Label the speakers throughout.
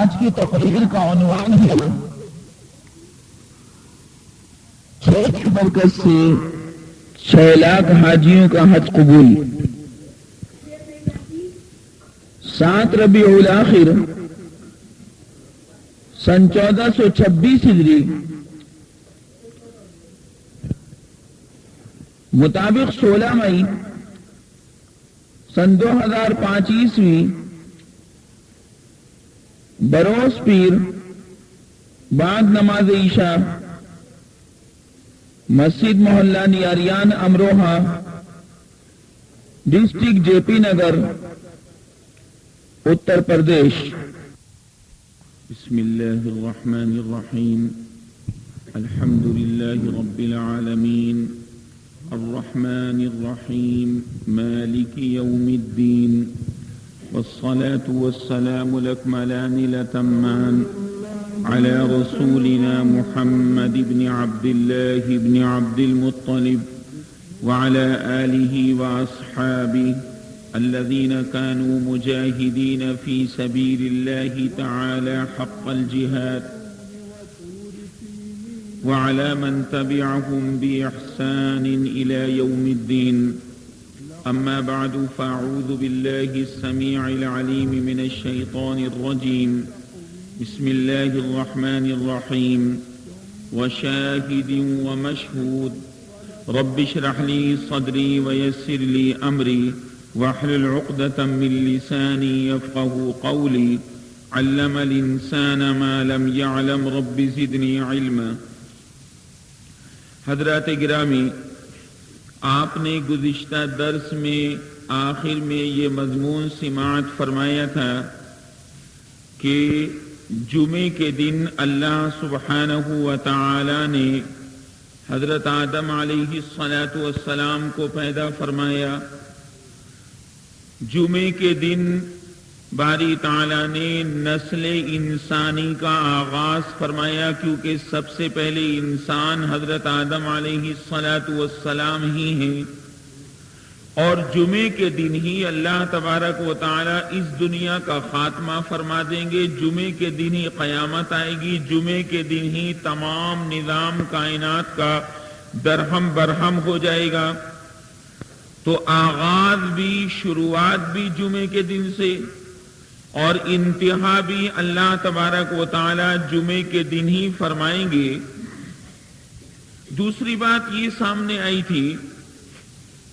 Speaker 1: آج کی تقریر کا عنوان ہے 6 کی برکت سے 6 لاکھ حاجیوں کا حج قبول. 7 ربیع الاخر سن 1426 ہجری مطابق 16 مئی سن 2005 عیسوی بروز پیر بعد نماز عشاء مسجد محلہ نیاریان امروہہ ڈسٹرکٹ جے پی نگر اتر پردیش.
Speaker 2: بسم اللہ الرحمن الرحیم الحمد للہ رب العالمین الرحمن الرحیم مالک یوم الدین والصلاة والسلام الأكملان الأتمان على رسولنا محمد بن عبد الله بن عبد المطلب وعلى آله وأصحابه الذين كانوا مجاهدين في سبيل الله تعالى حق الجهاد وعلى من تبعهم بإحسان إلى يوم الدين. أما بعد فأعوذ بالله السميع العليم من الشيطان الرجيم. بسم الله الرحمن الرحيم وشاهد ومشهود رب اشرح لي صدري ويسر لي أمري واحلل عقدة من لساني يفقهوا قولي علم الإنسان ما لم يعلم رب زدني علما. حضرات گرامی، آپ نے گزشتہ درس میں آخر میں یہ مضمون سماعت فرمایا تھا کہ جمعے کے دن اللہ سبحانہ و تعالی نے حضرت آدم علیہ السلام کو پیدا فرمایا. جمعے کے دن باری تعالی نے نسل انسانی کا آغاز فرمایا، کیونکہ سب سے پہلے انسان حضرت آدم علیہ السلام ہی ہیں، اور جمعے کے دن ہی اللہ تبارک و تعالی اس دنیا کا خاتمہ فرما دیں گے. جمعے کے دن ہی قیامت آئے گی، جمعے کے دن ہی تمام نظام کائنات کا درہم برہم ہو جائے گا. تو آغاز بھی شروعات بھی جمعے کے دن سے اور انتہا بھی اللہ تبارک و تعالی جمعے کے دن ہی فرمائیں گے. دوسری بات یہ سامنے آئی تھی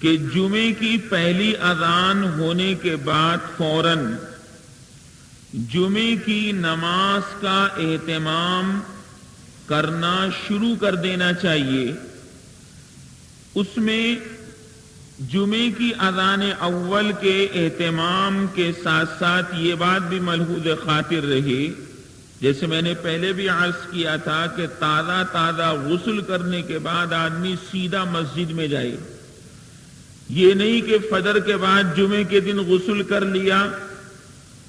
Speaker 2: کہ جمعے کی پہلی اذان ہونے کے بعد فوراً جمعے کی نماز کا اہتمام کرنا شروع کر دینا چاہیے. اس میں جمعے کی اذان اول کے اہتمام کے ساتھ ساتھ یہ بات بھی ملحوظ خاطر رہی، جیسے میں نے پہلے بھی عرض کیا تھا کہ تازہ غسل کرنے کے بعد آدمی سیدھا مسجد میں جائے. یہ نہیں کہ فجر کے بعد جمعے کے دن غسل کر لیا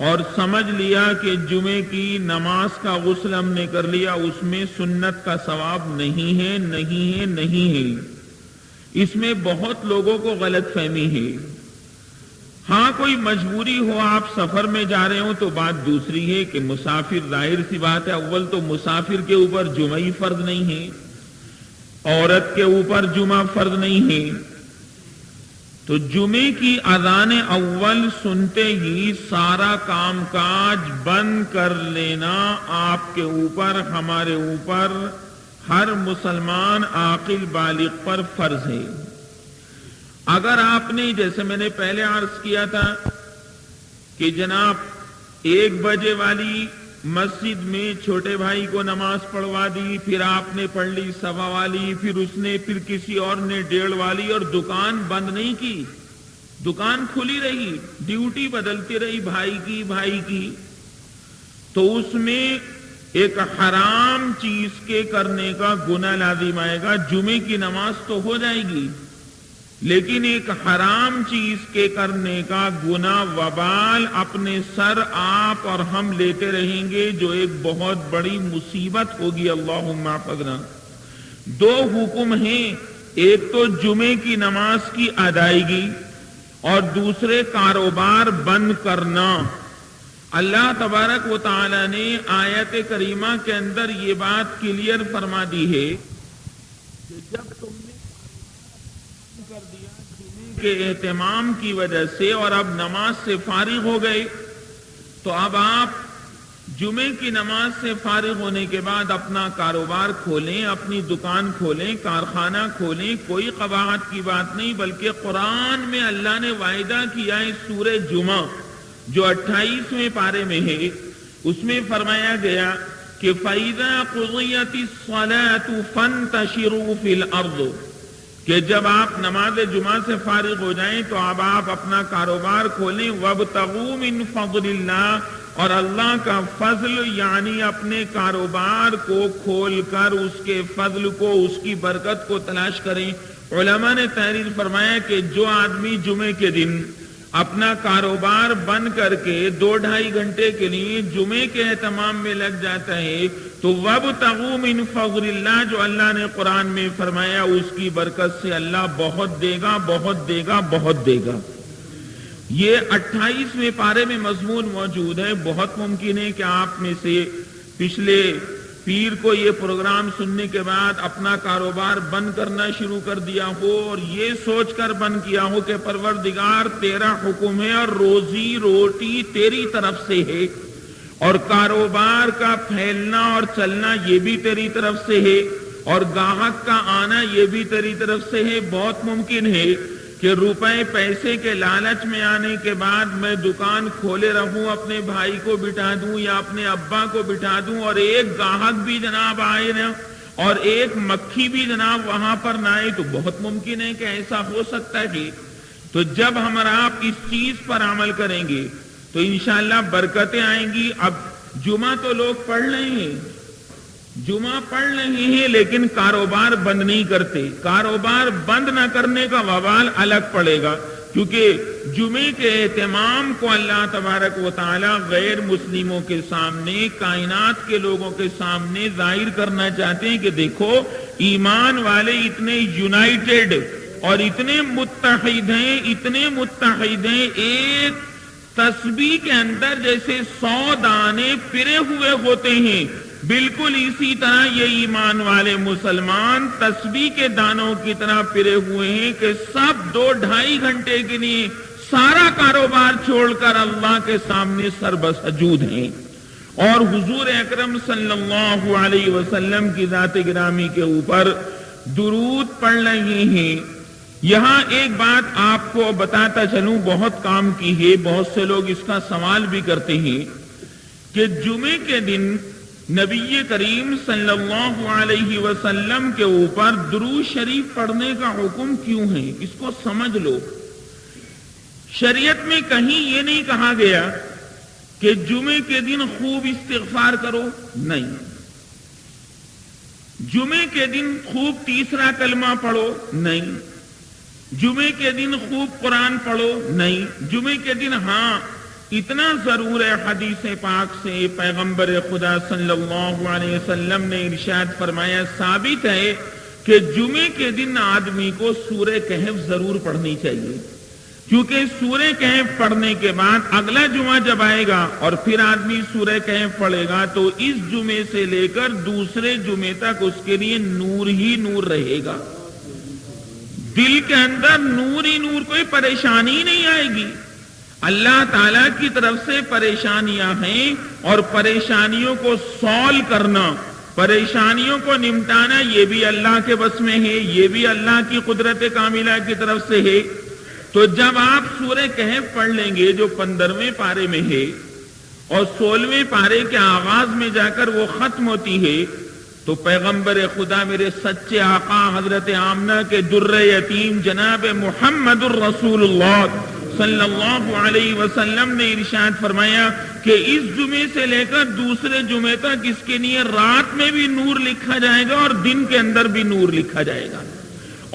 Speaker 2: اور سمجھ لیا کہ جمعے کی نماز کا غسل ہم نے کر لیا، اس میں سنت کا ثواب نہیں ہے. اس میں بہت لوگوں کو غلط فہمی ہے. ہاں کوئی مجبوری ہو، آپ سفر میں جا رہے ہوں تو بات دوسری ہے کہ مسافر، ظاہر سی بات ہے، اول تو مسافر کے اوپر جمعہ ہی فرض نہیں ہے، عورت کے اوپر جمعہ فرض نہیں ہے. تو جمعے کی اذان اول سنتے ہی سارا کام کاج بند کر لینا آپ کے اوپر، ہمارے اوپر، ہر مسلمان عاقل بالغ پر فرض ہے. اگر آپ نے، جیسے میں نے پہلے عرض کیا تھا کہ جناب 1 بجے والی مسجد میں چھوٹے بھائی کو نماز پڑھوا دی، پھر آپ نے پڑھ لی 1:15 والی، پھر کسی اور نے 1:30 والی، اور دکان بند نہیں کی، دکان کھلی رہی، ڈیوٹی بدلتی رہی بھائی کی، تو اس میں ایک حرام چیز کے کرنے کا گناہ لازم آئے گا. جمعے کی نماز تو ہو جائے گی، لیکن ایک حرام چیز کے کرنے کا گناہ وبال اپنے سر آپ اور ہم لیتے رہیں گے، جو ایک بہت بڑی مصیبت ہوگی. اللہم احفظنا. 2 حکم ہیں، ایک تو جمعے کی نماز کی ادائیگی اور دوسرے کاروبار بند کرنا. اللہ تبارک و تعالی نے آیت کریمہ کے اندر یہ بات کلیئر فرما دی ہے کہ جب تم نے کر دیا جمعے کے اہتمام کی وجہ سے اور اب نماز سے فارغ ہو گئے، تو اب آپ جمعے کی نماز سے فارغ ہونے کے بعد اپنا کاروبار کھولیں، اپنی دکان کھولیں، کارخانہ کھولیں، کوئی قباحت کی بات نہیں، بلکہ قرآن میں اللہ نے وعدہ کیا ہے سورہ جمعہ جو 28ویں پارے میں ہے، اس میں فرمایا گیا کہ فَإِذَا قُضِيَتِ الصَّلَاةُ فَانْتَشِرُوا فِي الْأَرْضِ، کہ جب آپ نماز جمعہ سے فارغ ہو جائیں تو اب آپ اپنا کاروبار کھولیں، وَابْتَغُوا مِنْ فَضْلِ اللَّهِ، اور اللہ کا فضل یعنی اپنے کاروبار کو کھول کر اس کے فضل کو، اس کی برکت کو تلاش کریں۔ علماء نے تحریر فرمایا کہ جو آدمی جمعے کے دن اپنا کاروبار بند کر کے 2-2.5 گھنٹے کے لیے جمعے کے اہتمام میں لگ جاتا ہے تو وَابْتَغُوا مِنْ فَضْلِ اللَّهِ جو اللہ نے قرآن میں فرمایا اس کی برکت سے اللہ بہت دے گا، بہت دے گا، بہت دے گا۔ یہ 28ویں پارے میں مضمون موجود ہے۔ بہت ممکن ہے کہ آپ میں سے پچھلے پیر کو یہ پروگرام سننے کے بعد اپنا کاروبار بند کرنا شروع کر دیا ہو اور یہ سوچ کر بند کیا ہو کہ پروردگار تیرا حکم ہے اور روزی روٹی تیری طرف سے ہے اور کاروبار کا پھیلنا اور چلنا یہ بھی تیری طرف سے ہے اور گاہک کا آنا یہ بھی تیری طرف سے ہے۔ بہت ممکن ہے کہ روپے پیسے کے لالچ میں آنے کے بعد میں دکان کھولے رہوں، اپنے بھائی کو بٹھا دوں یا اپنے ابا کو بٹھا دوں اور ایک گاہک بھی جناب آئے نہ اور ایک مکھی بھی جناب وہاں پر نہ آئے، تو بہت ممکن ہے کہ ایسا ہو سکتا ہے۔ تو جب ہم آپ اس چیز پر عمل کریں گے تو انشاءاللہ برکتیں آئیں گی۔ اب جمعہ تو لوگ پڑھ رہے ہیں، جمعہ پڑھ رہے ہیں لیکن کاروبار بند نہیں کرتے۔ کاروبار بند نہ کرنے کا وبال الگ پڑے گا، کیونکہ جمعے کے اہتمام کو اللہ تبارک و تعالی غیر مسلموں کے سامنے، کائنات کے لوگوں کے سامنے ظاہر کرنا چاہتے ہیں کہ دیکھو ایمان والے اتنے یونائٹڈ اور اتنے متحد ہیں، اتنے متحد ہیں، ایک تسبیح کے اندر جیسے 100 دانے پرے ہوئے ہوتے ہیں، بالکل اسی طرح یہ ایمان والے مسلمان تسبیح کے دانوں کی طرح پرے ہوئے ہیں کہ سب 2-2.5 گھنٹے کے لیے سارا کاروبار چھوڑ کر اللہ کے سامنے سر بسجود ہیں اور حضور اکرم صلی اللہ علیہ وسلم کی ذات گرامی کے اوپر درود پڑھ رہے ہیں۔ یہاں ایک بات آپ کو بتاتا چلوں، بہت کام کی ہے، بہت سے لوگ اس کا سوال بھی کرتے ہیں کہ جمعے کے دن نبی کریم صلی اللہ علیہ وسلم کے اوپر درود شریف پڑھنے کا حکم کیوں ہے؟ اس کو سمجھ لو۔ شریعت میں کہیں یہ نہیں کہا گیا کہ جمعے کے دن خوب استغفار کرو، نہیں۔ جمعے کے دن خوب تیسرا کلمہ پڑھو، نہیں۔ جمعے کے دن خوب قرآن پڑھو، نہیں۔ جمعے کے دن ہاں اتنا ضرور ہے، حدیث پاک سے پیغمبر خدا صلی اللہ علیہ وسلم نے ارشاد فرمایا، ثابت ہے کہ جمعے کے دن آدمی کو سورہ کہف ضرور پڑھنی چاہیے، کیونکہ سورہ کہف پڑھنے کے بعد اگلا جمعہ جب آئے گا اور پھر آدمی سورہ کہف پڑھے گا تو اس جمعے سے لے کر دوسرے جمعے تک اس کے لیے نور ہی نور رہے گا، دل کے اندر نور ہی نور، کوئی پریشانی نہیں آئے گی۔ اللہ تعالیٰ کی طرف سے پریشانیاں ہیں اور پریشانیوں کو سولو کرنا، پریشانیوں کو نمٹانا یہ بھی اللہ کے بس میں ہے، یہ بھی اللہ کی قدرت کاملہ کی طرف سے ہے۔ تو جب آپ سورہ کہف پڑھ لیں گے جو 15ویں پارے میں ہے اور 16ویں پارے کے آغاز میں جا کر وہ ختم ہوتی ہے، تو پیغمبر خدا میرے سچے آقا حضرت آمنہ کے در یتیم جناب محمد الرسول اللہ صلی اللہ علیہ وسلم نے ارشاد فرمایا کہ اس جمعے سے لے کر دوسرے جمعے تک اس کے لیے رات میں بھی نور لکھا جائے گا اور دن کے اندر بھی نور لکھا جائے گا،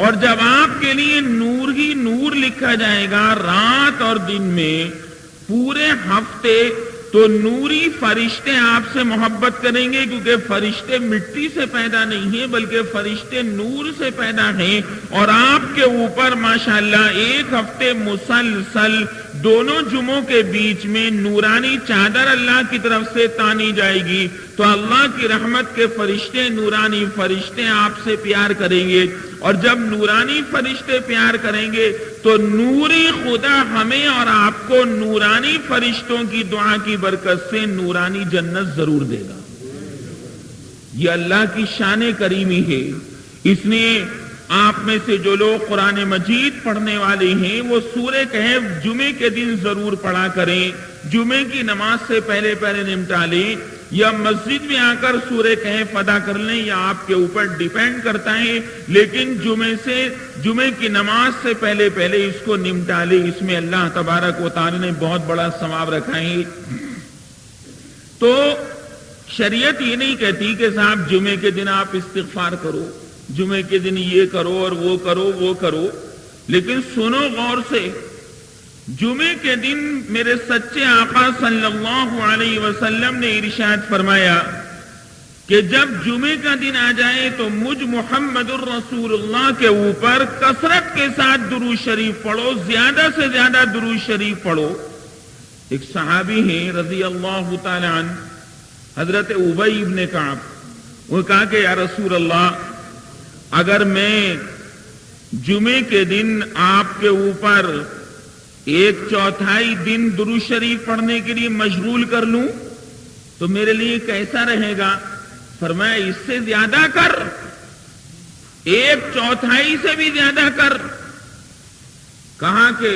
Speaker 2: اور جب آپ کے لیے نور ہی نور لکھا جائے گا رات اور دن میں، پورے ہفتے تو نوری فرشتے آپ سے محبت کریں گے، کیونکہ فرشتے مٹی سے پیدا نہیں ہیں بلکہ فرشتے نور سے پیدا ہیں، اور آپ کے اوپر ماشاءاللہ ایک ہفتے مسلسل دونوں جمعوں کے بیچ میں نورانی چادر اللہ کی طرف سے تانی جائے گی، تو اللہ کی رحمت کے فرشتے، نورانی فرشتے آپ سے پیار کریں گے، اور جب نورانی فرشتے پیار کریں گے تو نوری خدا ہمیں اور آپ کو نورانی فرشتوں کی دعا کی برکت سے نورانی جنت ضرور دے گا۔ یہ اللہ کی شان کریمی ہے۔ اس لیے آپ میں سے جو لوگ قرآن مجید پڑھنے والے ہیں وہ سورہ کہف جمعے کے دن ضرور پڑھا کریں، جمعے کی نماز سے پہلے نمٹا لیں، یا مسجد میں آ کر سورہ کہف ادا کر لیں، یا آپ کے اوپر ڈیپینڈ کرتا ہے، لیکن جمعے کی نماز سے پہلے اس کو نمٹا لیں۔ اس میں اللہ تبارک و تعالی نے بہت بڑا ثواب رکھا ہے۔ تو شریعت یہ نہیں کہتی کہ صاحب جمعے کے دن آپ استغفار کرو، جمعے کے دن یہ کرو اور وہ کرو، لیکن سنو غور سے، جمعے کے دن میرے سچے آقا صلی اللہ علیہ وسلم نے ارشاد فرمایا کہ جب جمعے کا دن آ جائے تو مجھ محمد الرسول اللہ کے اوپر کثرت کے ساتھ درود شریف پڑھو، زیادہ سے زیادہ درود شریف پڑھو۔ ایک صحابی ہیں رضی اللہ تعالی عنہ، حضرت ابی ابن کعب، وہ کہا کہ یا رسول اللہ، اگر میں جمعے کے دن آپ کے اوپر 1/4 دن درود شریف پڑھنے کے لیے مشغول کر لوں تو میرے لیے کیسا رہے گا؟ فرمایا اس سے زیادہ کر، 1/4 سے بھی زیادہ کر۔ کہا کہ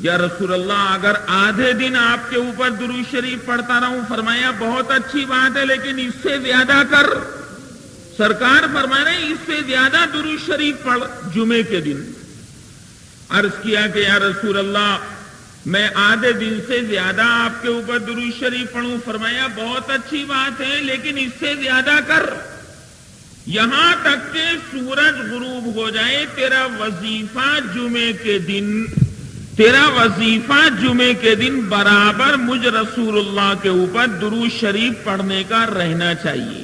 Speaker 2: یا رسول اللہ اگر آدھے دن آپ کے اوپر درود شریف پڑھتا رہوں، فرمایا بہت اچھی بات ہے لیکن اس سے زیادہ کر۔ سرکار فرما رہے ہیں اس سے زیادہ درود شریف پڑھ جمعے کے دن۔ عرض کیا کہ یا رسول اللہ میں آدھے دن سے زیادہ آپ کے اوپر درود شریف پڑھوں، فرمایا بہت اچھی بات ہے لیکن اس سے زیادہ کر، یہاں تک کہ سورج غروب ہو جائے، تیرا وظیفہ جمعے کے دن برابر مجھ رسول اللہ کے اوپر درود شریف پڑھنے کا رہنا چاہیے۔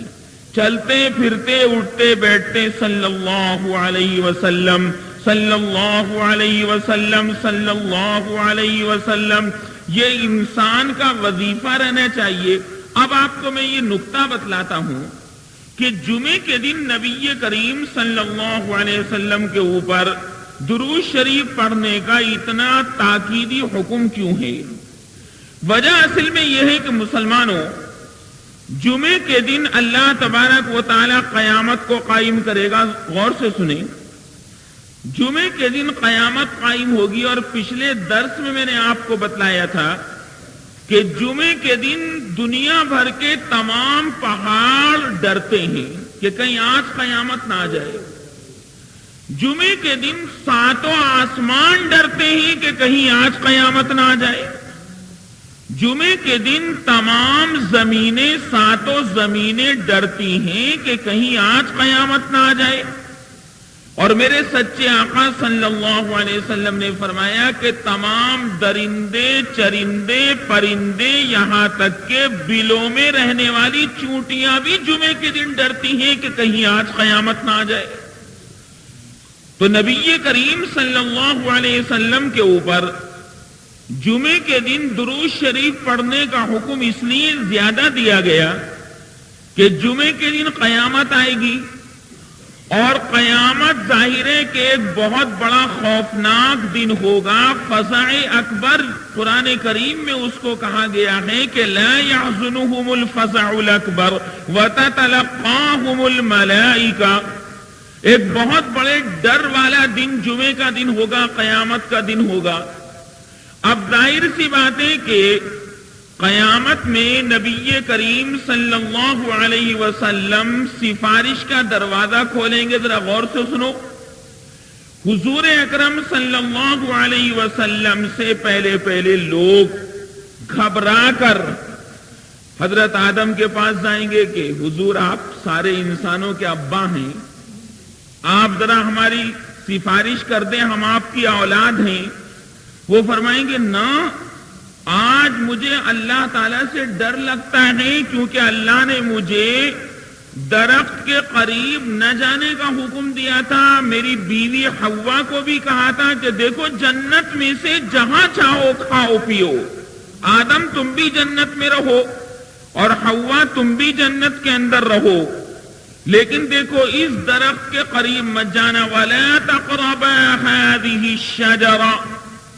Speaker 2: چلتے پھرتے اٹھتے بیٹھتے صلی اللہ علیہ وسلم، صلی اللہ علیہ وسلم، صلی اللہ علیہ وسلم، یہ انسان کا وظیفہ رہنا چاہیے۔ اب آپ کو میں یہ نکتہ بتلاتا ہوں کہ جمعے کے دن نبی کریم صلی اللہ علیہ وسلم کے اوپر درود شریف پڑھنے کا اتنا تاکیدی حکم کیوں ہے؟ وجہ اصل میں یہ ہے کہ مسلمانوں، جمعے کے دن اللہ تبارک و تعالی قیامت کو قائم کرے گا۔ غور سے سنیں، جمعے کے دن قیامت قائم ہوگی، اور پچھلے درس میں نے آپ کو بتلایا تھا کہ جمعے کے دن دنیا بھر کے تمام پہاڑ ڈرتے ہیں کہ کہیں آج قیامت نہ آ جائے۔ جمعے کے دن 7 آسمان ڈرتے ہیں کہ کہیں آج قیامت نہ آ جائے۔ جمعے کے دن تمام زمینیں، 7 زمینیں ڈرتی ہیں کہ کہیں آج قیامت نہ آ جائے۔ اور میرے سچے آقا صلی اللہ علیہ وسلم نے فرمایا کہ تمام درندے، چرندے، پرندے، یہاں تک کہ بلوں میں رہنے والی چونٹیاں بھی جمعے کے دن ڈرتی ہیں کہ کہیں آج قیامت نہ آ جائے۔ تو نبی کریم صلی اللہ علیہ وسلم کے اوپر جمعے کے دن درود شریف پڑھنے کا حکم اس لیے زیادہ دیا گیا کہ جمعے کے دن قیامت آئے گی، اور قیامت ظاہر ہے کہ ایک بہت بڑا خوفناک دن ہوگا، فزع اکبر۔ قرآن کریم میں اس کو کہا گیا ہے کہ لا يحزنهم الفزع الاکبر وتتلقاهم الملائکہ، ایک بہت بڑے ڈر والا دن جمعے کا دن ہوگا، قیامت کا دن ہوگا۔ اب ظاہر سی بات ہے کہ قیامت میں نبی کریم صلی اللہ علیہ وسلم سفارش کا دروازہ کھولیں گے۔ ذرا غور سے سنو، حضور اکرم صلی اللہ علیہ وسلم سے پہلے لوگ گھبرا کر حضرت آدم کے پاس جائیں گے کہ حضور آپ سارے انسانوں کے ابا ہیں، آپ ذرا ہماری سفارش کر دیں، ہم آپ کی اولاد ہیں۔ وہ فرمائیں گے نہ، آج مجھے اللہ تعالیٰ سے ڈر لگتا ہے کیونکہ اللہ نے مجھے درخت کے قریب نہ جانے کا حکم دیا تھا. میری بیوی حوا کو بھی کہا تھا کہ دیکھو جنت میں سے جہاں چاہو کھاؤ پیو. آدم تم بھی جنت میں رہو اور حوا تم بھی جنت کے اندر رہو، لیکن دیکھو اس درخت کے قریب مت جانا. وَلَا تَقْرَبَا هَذِهِ الشَّجَرَةَ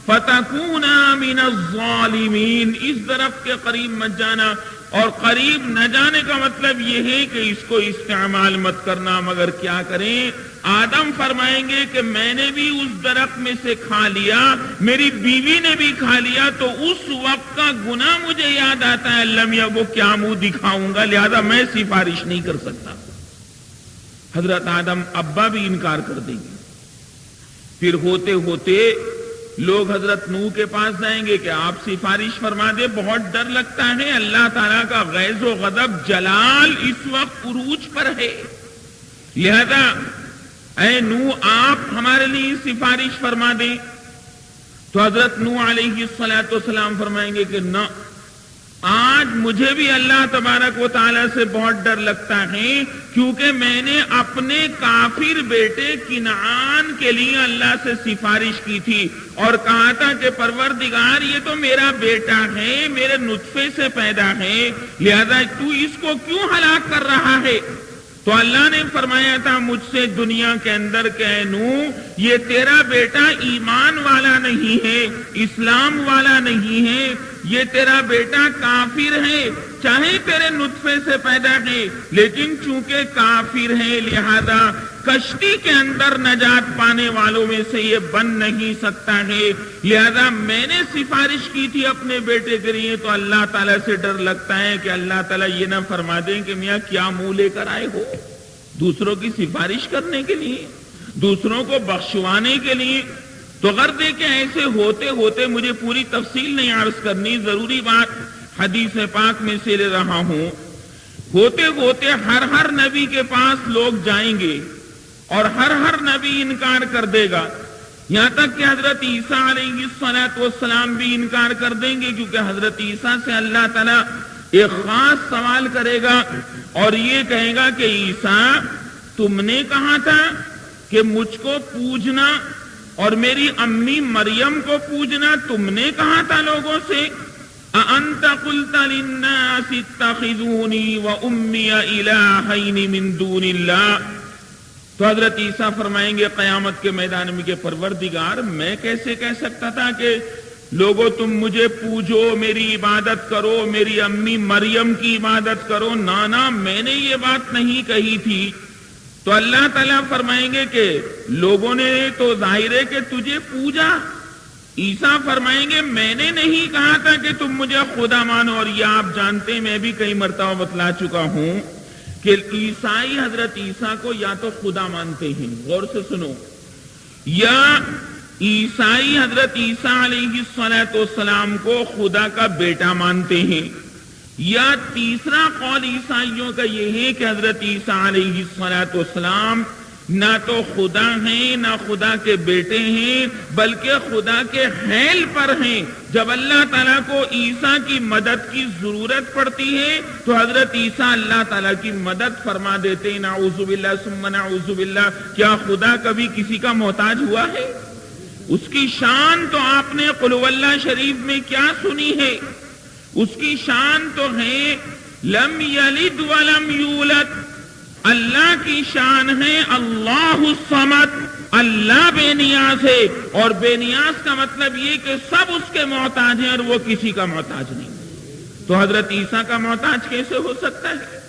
Speaker 2: فَتَكُونَا مِنَ الظَّالِمِينَ. اس درخت کے قریب مت جانا، اور قریب نہ جانے کا مطلب یہ ہے کہ اس کو استعمال مت کرنا. مگر کیا کریں؟ آدم فرمائیں گے کہ میں نے بھی اس درخت میں سے کھا لیا، میری بیوی نے بھی کھا لیا، تو اس وقت کا گناہ مجھے یاد آتا ہے. اللہ میاں وہ کیا منہ دکھاؤں گا، لہذا میں سفارش نہیں کر سکتا. حضرت آدم ابا بھی انکار کر دیں گے. پھر ہوتے ہوتے لوگ حضرت نوح کے پاس جائیں گے کہ آپ سفارش فرما دے، بہت ڈر لگتا ہے، اللہ تعالیٰ کا غیظ و غضب جلال اس وقت عروج پر ہے، لہذا اے نوح آپ ہمارے لیے سفارش فرما دیں. تو حضرت نوح علیہ السلام فرمائیں گے کہ نہ، آج مجھے بھی اللہ تبارک و تعالیٰ سے بہت ڈر لگتا ہے، کیونکہ میں نے اپنے کافر بیٹے کنعان کے لیے اللہ سے سفارش کی تھی اور کہا تھا کہ پروردگار یہ تو میرا بیٹا ہے، میرے نطفے سے پیدا ہے، لہذا تو اس کو کیوں ہلاک کر رہا ہے؟ تو اللہ نے فرمایا تھا مجھ سے دنیا کے اندر کہ اے نوح یہ تیرا بیٹا ایمان والا نہیں ہے، اسلام والا نہیں ہے، یہ تیرا بیٹا کافر ہے، چاہے تیرے نطفے سے پیدا ہے، لیکن چونکہ کافر ہے لہذا کشتی کے اندر نجات پانے والوں میں سے یہ بن نہیں سکتا ہے. لہذا میں نے سفارش کی تھی اپنے بیٹے کے لیے، تو اللہ تعالیٰ سے ڈر لگتا ہے کہ اللہ تعالیٰ یہ نہ فرما دیں کہ میاں کیا منہ لے کر آئے ہو دوسروں کی سفارش کرنے کے لیے، دوسروں کو بخشوانے کے لیے. تو غرض ہے کہ ایسے ہوتے ہوتے مجھے پوری تفصیل نہیں عرض کرنی، ضروری بات حدیث پاک میں سے لے رہا ہوں. ہوتے ہوتے ہر نبی کے پاس لوگ جائیں گے اور ہر نبی انکار کر دے گا، یہاں تک کہ حضرت عیسیٰ علیہ السلام بھی انکار کر دیں گے، کیونکہ حضرت عیسیٰ سے اللہ تعالیٰ ایک خاص سوال کرے گا اور یہ کہے گا کہ عیسیٰ تم نے کہا تھا کہ مجھ کو پوجنا اور میری امی مریم کو پوجنا، تم نے کہا تھا لوگوں سے اَأَنْتَ قُلْتَ لِلنَّاسِ اتَّخِذُونِي وَأُمِّيَ إِلَٰهَيْنِ مِن دُونِ اللَّهِ. تو حضرت عیسیٰ فرمائیں گے قیامت کے میدان میں کہ پروردگار میں کیسے کہہ سکتا تھا کہ لوگوں تم مجھے پوجو، میری عبادت کرو، میری امی مریم کی عبادت کرو، نانا میں نے یہ بات نہیں کہی تھی. تو اللہ تعالیٰ فرمائیں گے کہ لوگوں نے تو ظاہر ہے کہ تجھے پوجا. عیسیٰ فرمائیں گے میں نے نہیں کہا تھا کہ تم مجھے خدا مانو. اور یہ آپ جانتے ہیں میں بھی کئی مرتبہ بتلا چکا ہوں کہ عیسائی حضرت عیسیٰ کو یا تو خدا مانتے ہیں، غور سے سنو، یا عیسائی حضرت عیسیٰ علیہ السلام کو خدا کا بیٹا مانتے ہیں، یا تیسرا قول عیسائیوں کا یہ ہے کہ حضرت عیسیٰ علیہ السلام نہ تو خدا ہیں نہ خدا کے بیٹے ہیں، بلکہ خدا کے حیل پر ہیں. جب اللہ تعالیٰ کو عیسیٰ کی مدد کی ضرورت پڑتی ہے تو حضرت عیسیٰ اللہ تعالیٰ کی مدد فرما دیتے ہیں. نعوذ باللہ ثم نعوذ باللہ. کیا خدا کبھی کسی کا محتاج ہوا ہے؟ اس کی شان تو آپ نے قل هو اللہ شریف میں کیا سنی ہے؟ اس کی شان تو ہے لم یلد ولم یولد. اللہ کی شان ہے اللہ الصمد، اللہ بے نیاز ہے. اور بے نیاز کا مطلب یہ کہ سب اس کے محتاج ہیں اور وہ کسی کا محتاج نہیں. تو حضرت عیسیٰ کا محتاج کیسے ہو سکتا ہے؟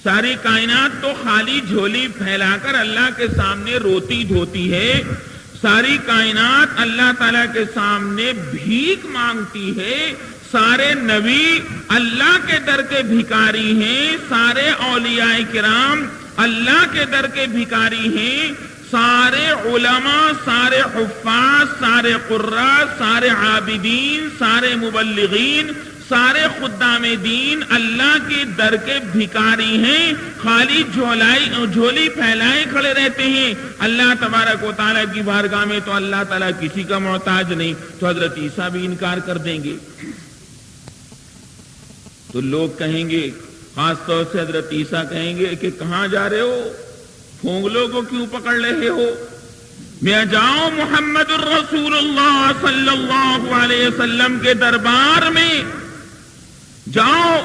Speaker 2: ساری کائنات تو خالی جھولی پھیلا کر اللہ کے سامنے روتی دھوتی ہے، ساری کائنات اللہ تعالیٰ کے سامنے بھیک مانگتی ہے. سارے نبی اللہ کے در کے بھکاری ہیں، سارے اولیاء کرام اللہ کے در کے بھکاری ہیں، سارے علماء، سارے حفاظ، سارے قراء، سارے عابدین، سارے مبلغین، سارے خدام دین اللہ کے در کے بھکاری ہیں، خالی جھولی پھیلائے کھڑے رہتے ہیں. اللہ تبارک و تعالیٰ کی بارگاہ میں تو اللہ تعالیٰ کسی کا محتاج نہیں. تو حضرت عیسیٰ بھی انکار کر دیں گے. تو لوگ کہیں گے، خاص طور سے حضرت عیسیٰ کہیں گے کہ کہاں جا رہے ہو، پھونگلوں کو کیوں پکڑ رہے ہو؟ میں جاؤ محمد الرسول اللہ صلی اللہ علیہ وسلم کے دربار میں جاؤ،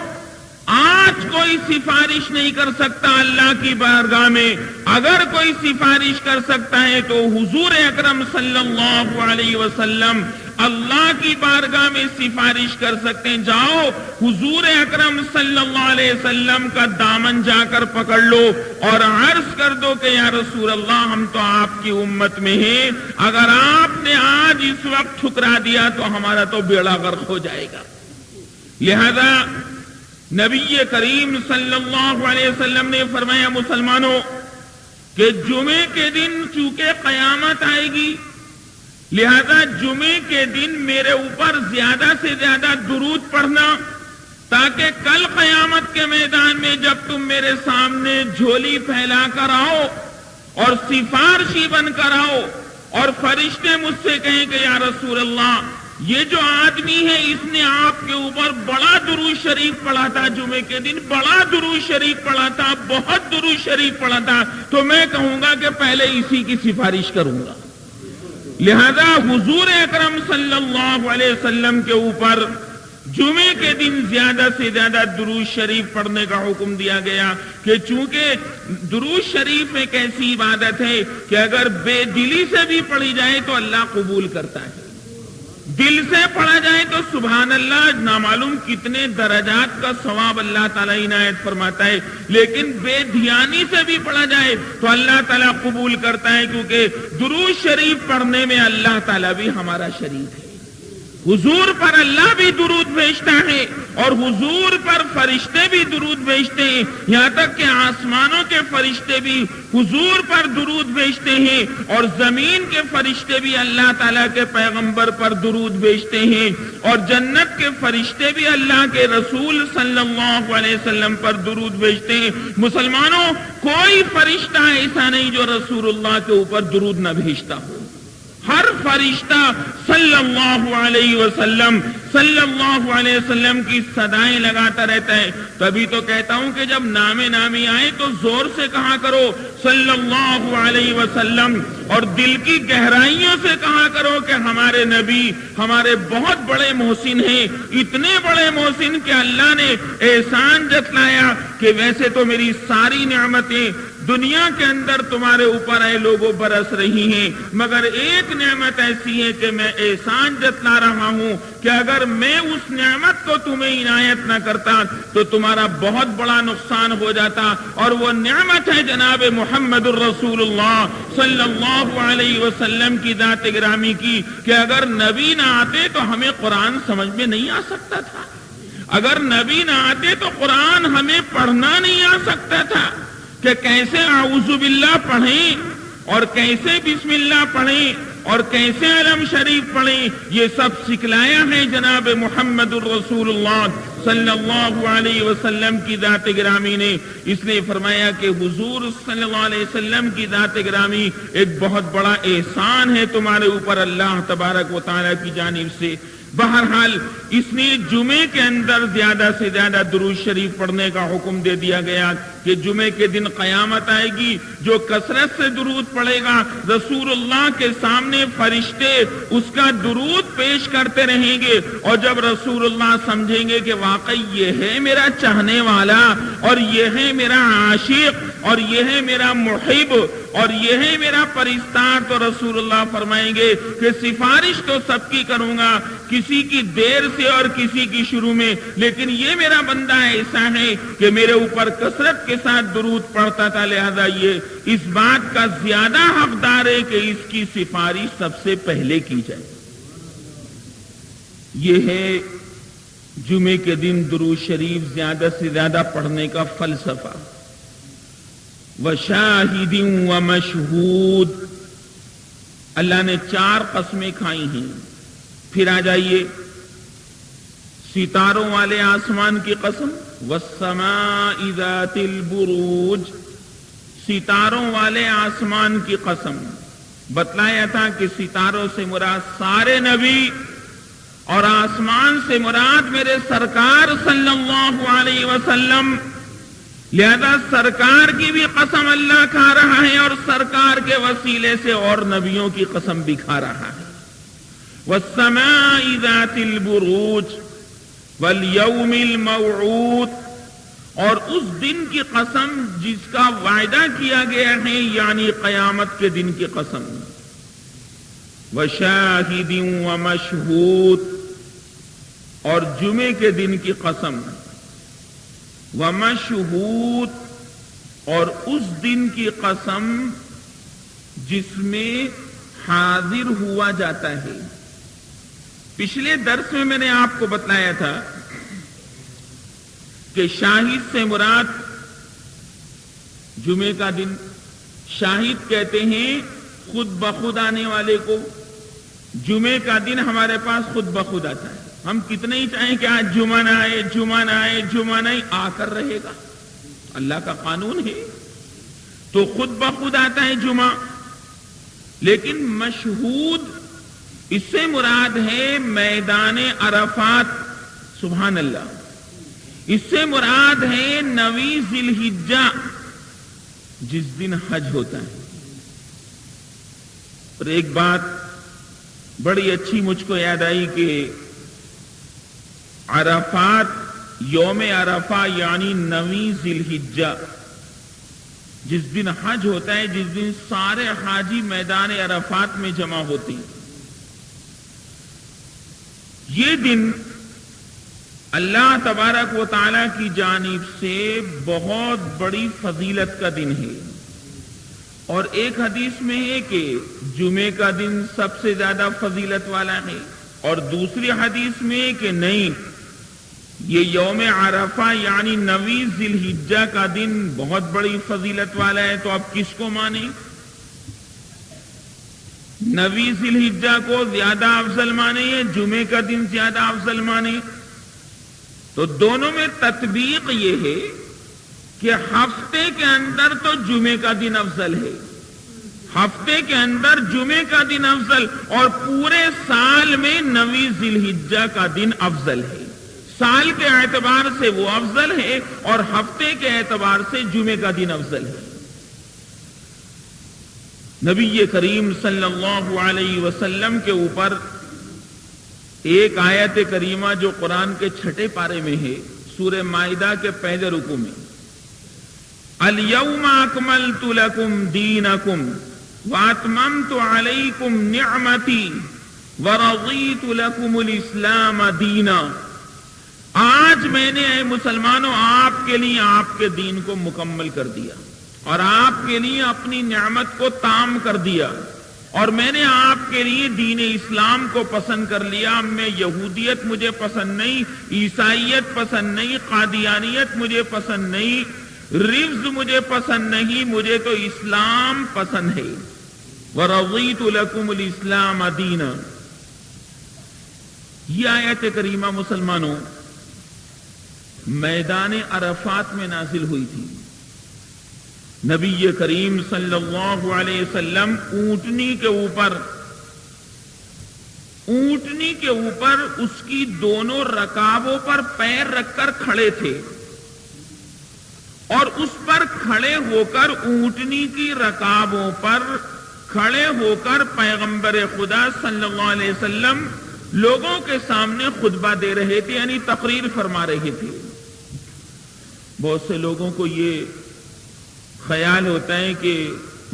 Speaker 2: آج کوئی سفارش نہیں کر سکتا اللہ کی بارگاہ میں، اگر کوئی سفارش کر سکتا ہے تو حضور اکرم صلی اللہ علیہ وسلم اللہ کی بارگاہ میں سفارش کر سکتے ہیں۔ جاؤ حضور اکرم صلی اللہ علیہ وسلم کا دامن جا کر پکڑ لو اور عرض کر دو کہ یا رسول اللہ ہم تو آپ کی امت میں ہیں، اگر آپ نے آج اس وقت ٹھکرا دیا تو ہمارا تو بیڑا غرق ہو جائے گا۔ لہذا نبی کریم صلی اللہ علیہ وسلم نے فرمایا مسلمانوں کہ جمعے کے دن چونکہ قیامت آئے گی، لہذا جمعے کے دن میرے اوپر زیادہ سے زیادہ درود پڑھنا، تاکہ کل قیامت کے میدان میں جب تم میرے سامنے جھولی پھیلا کر آؤ اور سفارشی بن کر آؤ اور فرشتے مجھ سے کہیں کہ یا رسول اللہ یہ جو آدمی ہے اس نے آپ کے اوپر بڑا درود شریف پڑھا تھا، جمعے کے دن بڑا درود شریف پڑھا تھا، بہت درود شریف پڑھا تھا، تو میں کہوں گا کہ پہلے اسی کی سفارش کروں گا۔ لہذا حضور اکرم صلی اللہ علیہ وسلم کے اوپر جمعے کے دن زیادہ سے زیادہ درود شریف پڑھنے کا حکم دیا گیا کہ چونکہ درود شریف ایک ایسی عبادت ہے کہ اگر بے دلی سے بھی پڑھی جائے تو اللہ قبول کرتا ہے، دل سے پڑھا جائے تو سبحان اللہ نامعلوم کتنے درجات کا ثواب اللہ تعالیٰ عنایت فرماتا ہے، لیکن بے دھیانی سے بھی پڑھا جائے تو اللہ تعالیٰ قبول کرتا ہے، کیونکہ درود شریف پڑھنے میں اللہ تعالیٰ بھی ہمارا شریک ہے۔ حضور پر اللہ بھی درود بھیجتا ہے اور حضور پر فرشتے بھی درود بھیجتے ہیں، یہاں تک کہ آسمانوں کے فرشتے بھی حضور پر درود بھیجتے ہیں اور زمین کے فرشتے بھی اللہ تعالیٰ کے پیغمبر پر درود بھیجتے ہیں اور جنت کے فرشتے بھی اللہ کے رسول صلی اللہ علیہ وسلم پر درود بھیجتے ہیں۔ مسلمانوں کوئی فرشتہ ایسا نہیں جو رسول اللہ کے اوپر درود نہ بھیجتا ہو، ہر فرشتہ صلی اللہ علیہ وسلم کی صدائیں لگاتا رہتا ہے۔ تبھی تو کہتا ہوں کہ جب نام نامی آئے تو زور سے کہا کرو صلی اللہ علیہ وسلم، اور دل کی گہرائیوں سے کہا کرو کہ ہمارے نبی ہمارے بہت بڑے محسن ہیں، اتنے بڑے محسن کہ اللہ نے احسان جتلایا کہ ویسے تو میری ساری نعمتیں دنیا کے اندر تمہارے اوپر اے لوگوں برس رہی ہیں، مگر ایک نعمت ایسی ہے کہ میں احسان جتلا رہا ہوں کہ اگر میں اس نعمت کو تمہیں عنایت نہ کرتا تو تمہارا بہت بڑا نقصان ہو جاتا، اور وہ نعمت ہے جناب محمد الرسول اللہ صلی اللہ علیہ وسلم کی ذات گرامی کی، کہ اگر نبی نہ آتے تو ہمیں قرآن سمجھ میں نہیں آ سکتا تھا، اگر نبی نہ آتے تو قرآن ہمیں پڑھنا نہیں آ سکتا تھا، کہ کیسے اعوذ باللہ پڑھیں اور کیسے بسم اللہ پڑھیں اور کیسے علم شریف پڑھیں، یہ سب سکھلایا ہے جناب محمد الرسول اللہ صلی اللہ علیہ وسلم کی ذات گرامی نے۔ اس نے فرمایا کہ حضور صلی اللہ علیہ وسلم کی ذات گرامی ایک بہت بڑا احسان ہے تمہارے اوپر اللہ تبارک و تعالیٰ کی جانب سے۔ بہرحال اس نے جمعے کے اندر زیادہ سے زیادہ درود شریف پڑھنے کا حکم دے دیا گیا کہ جمعے کے دن قیامت آئے گی، جو کثرت سے درود پڑھے گا رسول اللہ کے سامنے فرشتے اس کا درود پیش کرتے رہیں گے، اور جب رسول اللہ سمجھیں گے کہ واقعی یہ ہے میرا چاہنے والا اور یہ ہے میرا عاشق اور یہ ہے میرا محب اور یہ ہے میرا پرستار، تو رسول اللہ فرمائیں گے کہ سفارش تو سب کی کروں گا، کسی کی دیر سے اور کسی کی شروع میں، لیکن یہ میرا بندہ ایسا ہے کہ میرے اوپر کثرت کے ساتھ درود پڑھتا تھا، لہذا یہ اس بات کا زیادہ حقدار ہے کہ اس کی سفارش سب سے پہلے کی جائے۔ یہ ہے جمعے کے دن درود شریف زیادہ سے زیادہ پڑھنے کا فلسفہ۔ وَشَاهِدٍ وَمَشْهُودٍ، اللہ نے 4 قسمیں کھائی ہیں۔ پھر آ جائیے، ستاروں والے آسمان کی قسم، وَالسَّمَاءِ ذَاتِ الْبُرُوجِ، ستاروں والے آسمان کی قسم۔ بتلایا تھا کہ ستاروں سے مراد سارے نبی اور آسمان سے مراد میرے سرکار صلی اللہ علیہ وسلم، لہذا سرکار کی بھی قسم اللہ کھا رہا ہے اور سرکار کے وسیلے سے اور نبیوں کی قسم بھی کھا رہا ہے۔ وَالسَّمَاءِ ذَاتِ الْبُرُوجِ وَالْيَوْمِ الْمَوْعُودِ، اور اس دن کی قسم جس کا وعدہ کیا گیا ہے، یعنی قیامت کے دن کی قسم۔ وَشَاهِدٍ وَمَشْهُودٍ، اور جمعے کے دن کی قسم۔ وَمَشْهُودٍ، اور اس دن کی قسم جس میں حاضر ہوا جاتا ہے۔ پچھلے درس میں نے آپ کو بتلایا تھا کہ شاہد سے مراد جمعے کا دن، شاہد کہتے ہیں خود بخود آنے والے کو، جمعے کا دن ہمارے پاس خود بخود آتا ہے۔ ہم کتنے ہی چاہیں کہ آج جمعہ نہ آئے، جمعہ نہ آئے، جمعہ نہیں، آ کر رہے گا، اللہ کا قانون ہے، تو خود بخود آتا ہے جمعہ۔ لیکن مشہود اس سے مراد ہے میدان عرفات، سبحان اللہ، اس سے مراد ہے 9 ذی الحجہ، جس دن حج ہوتا ہے۔ اور ایک بات بڑی اچھی مجھ کو یاد آئی کہ عرفات، یوم عرفہ یعنی 9 ذی الحجہ، جس دن حج ہوتا ہے، جس دن سارے حاجی میدان عرفات میں جمع ہوتے ہیں، یہ دن اللہ تبارک و تعالی کی جانب سے بہت بڑی فضیلت کا دن ہے۔ اور ایک حدیث میں ہے کہ جمعے کا دن سب سے زیادہ فضیلت والا ہے، اور دوسری حدیث میں ہے کہ نہیں، یہ یوم عرفہ یعنی 9 ذی الحجہ کا دن بہت بڑی فضیلت والا ہے۔ تو اب کس کو مانیں؟ 9 ذی الحجہ کو زیادہ افضل مانے یا جمعے کا دن زیادہ افضل مانے؟ تو دونوں میں تطبیق یہ ہے کہ ہفتے کے اندر تو جمعے کا دن افضل ہے، ہفتے کے اندر جمعے کا دن افضل، اور پورے سال میں 9 ذی الحجہ کا دن افضل ہے۔ سال کے اعتبار سے وہ افضل ہے اور ہفتے کے اعتبار سے جمعے کا دن افضل ہے۔ نبی کریم صلی اللہ علیہ وسلم کے اوپر ایک آیت کریمہ جو قرآن کے 6 پارے میں ہے، سورہ مائدہ کے پہلے رکوع میں، الَّيَوْمَ أَكْمَلْتُ لَكُمْ دِينَكُمْ وَأَتْمَمْتُ عَلَيْكُمْ نِعْمَتِي وَرَضِيتُ لَكُمُ الْإِسْلَامَ دِينًا، آج میں نے اے مسلمانوں آپ کے لیے آپ کے دین کو مکمل کر دیا اور آپ کے لیے اپنی نعمت کو تام کر دیا، اور میں نے آپ کے لیے دین اسلام کو پسند کر لیا۔ میں یہودیت مجھے پسند نہیں، عیسائیت پسند نہیں، قادیانیت مجھے پسند نہیں، رفض مجھے پسند نہیں، مجھے تو اسلام پسند ہے۔ وَرَضِيتُ لَكُمُ الْإِسْلَامَ دِينًا، یہ آیت کریمہ مسلمانوں میدان عرفات میں نازل ہوئی تھی۔ نبی کریم صلی اللہ علیہ وسلم اونٹنی کے اوپر اس کی دونوں رکابوں پر پیر رکھ کر کھڑے تھے، اور اس پر کھڑے ہو کر اونٹنی کی رکابوں پر کھڑے ہو کر پیغمبر خدا صلی اللہ علیہ وسلم لوگوں کے سامنے خطبہ دے رہے تھے، یعنی تقریر فرما رہے تھے۔ بہت سے لوگوں کو یہ خیال ہوتا ہے کہ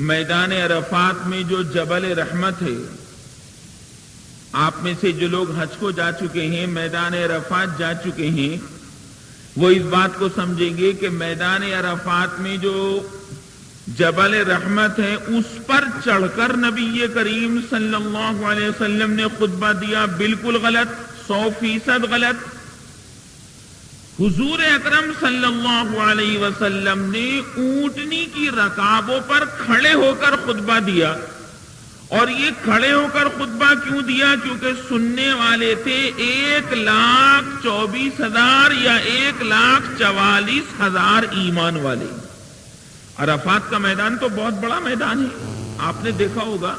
Speaker 2: میدان عرفات میں جو جبل رحمت ہے، آپ میں سے جو لوگ حج کو جا چکے ہیں، میدان عرفات جا چکے ہیں، وہ اس بات کو سمجھیں گے کہ میدان عرفات میں جو جبل رحمت ہے اس پر چڑھ کر نبی کریم صلی اللہ علیہ وسلم نے خطبہ دیا۔ بالکل غلط، 100% غلط۔ حضور اکرم صلی اللہ علیہ وسلم نے اونٹنی کی رکابوں پر کھڑے ہو کر خطبہ دیا، اور یہ کھڑے ہو کر خطبہ کیوں دیا؟ کیونکہ سننے والے تھے 1,24,000 یا 1,44,000 ایمان والے۔ عرفات کا میدان تو بہت بڑا میدان ہے، آپ نے دیکھا ہوگا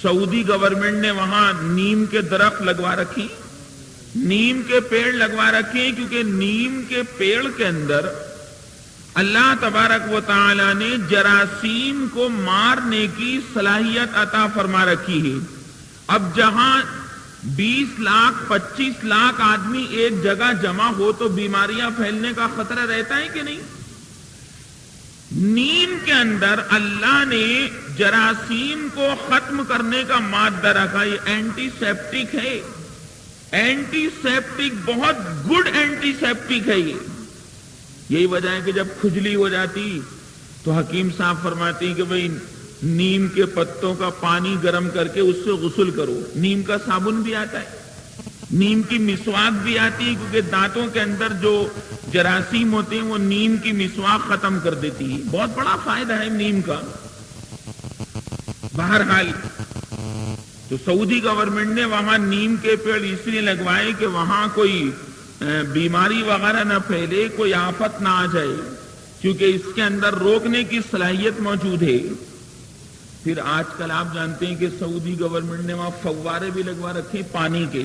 Speaker 2: سعودی گورنمنٹ نے وہاں نیم کے درخت لگوا رکھی، نیم کے پیڑ لگوا رکھے ہیں، کیونکہ نیم کے پیڑ کے اندر اللہ تبارک و تعالی نے جراثیم کو مارنے کی صلاحیت عطا فرما رکھی ہے۔ اب جہاں 20 لاکھ 25 لاکھ آدمی ایک جگہ جمع ہو تو بیماریاں پھیلنے کا خطرہ رہتا ہے کہ نہیں؟ نیم کے اندر اللہ نے جراثیم کو ختم کرنے کا مادہ رکھا، یہ اینٹی سیپٹک ہے، اینٹی سیپٹک، بہت گڈ اینٹی سیپٹک ہے یہ۔ یہی وجہ ہے کہ جب کھجلی ہو جاتی تو حکیم صاحب فرماتے ہیں کہ بھئی نیم کے پتوں کا پانی گرم کر کے اس سے غسل کرو۔ نیم کا صابن بھی آتا ہے، نیم کی مسواک بھی آتی ہے، کیونکہ دانتوں کے اندر جو جراثیم ہوتے ہیں وہ نیم کی مسواک ختم کر دیتی ہے۔ بہت بڑا فائدہ ہے نیم کا۔ بہرحال تو سعودی گورنمنٹ نے وہاں نیم کے پیڑ اس لیے لگوائے کہ وہاں کوئی بیماری وغیرہ نہ پھیلے، کوئی آفت نہ آ جائے، کیونکہ اس کے اندر روکنے کی صلاحیت موجود ہے۔ پھر آج کل آپ جانتے ہیں کہ سعودی گورنمنٹ نے وہاں فوارے بھی لگوا رکھے پانی کے۔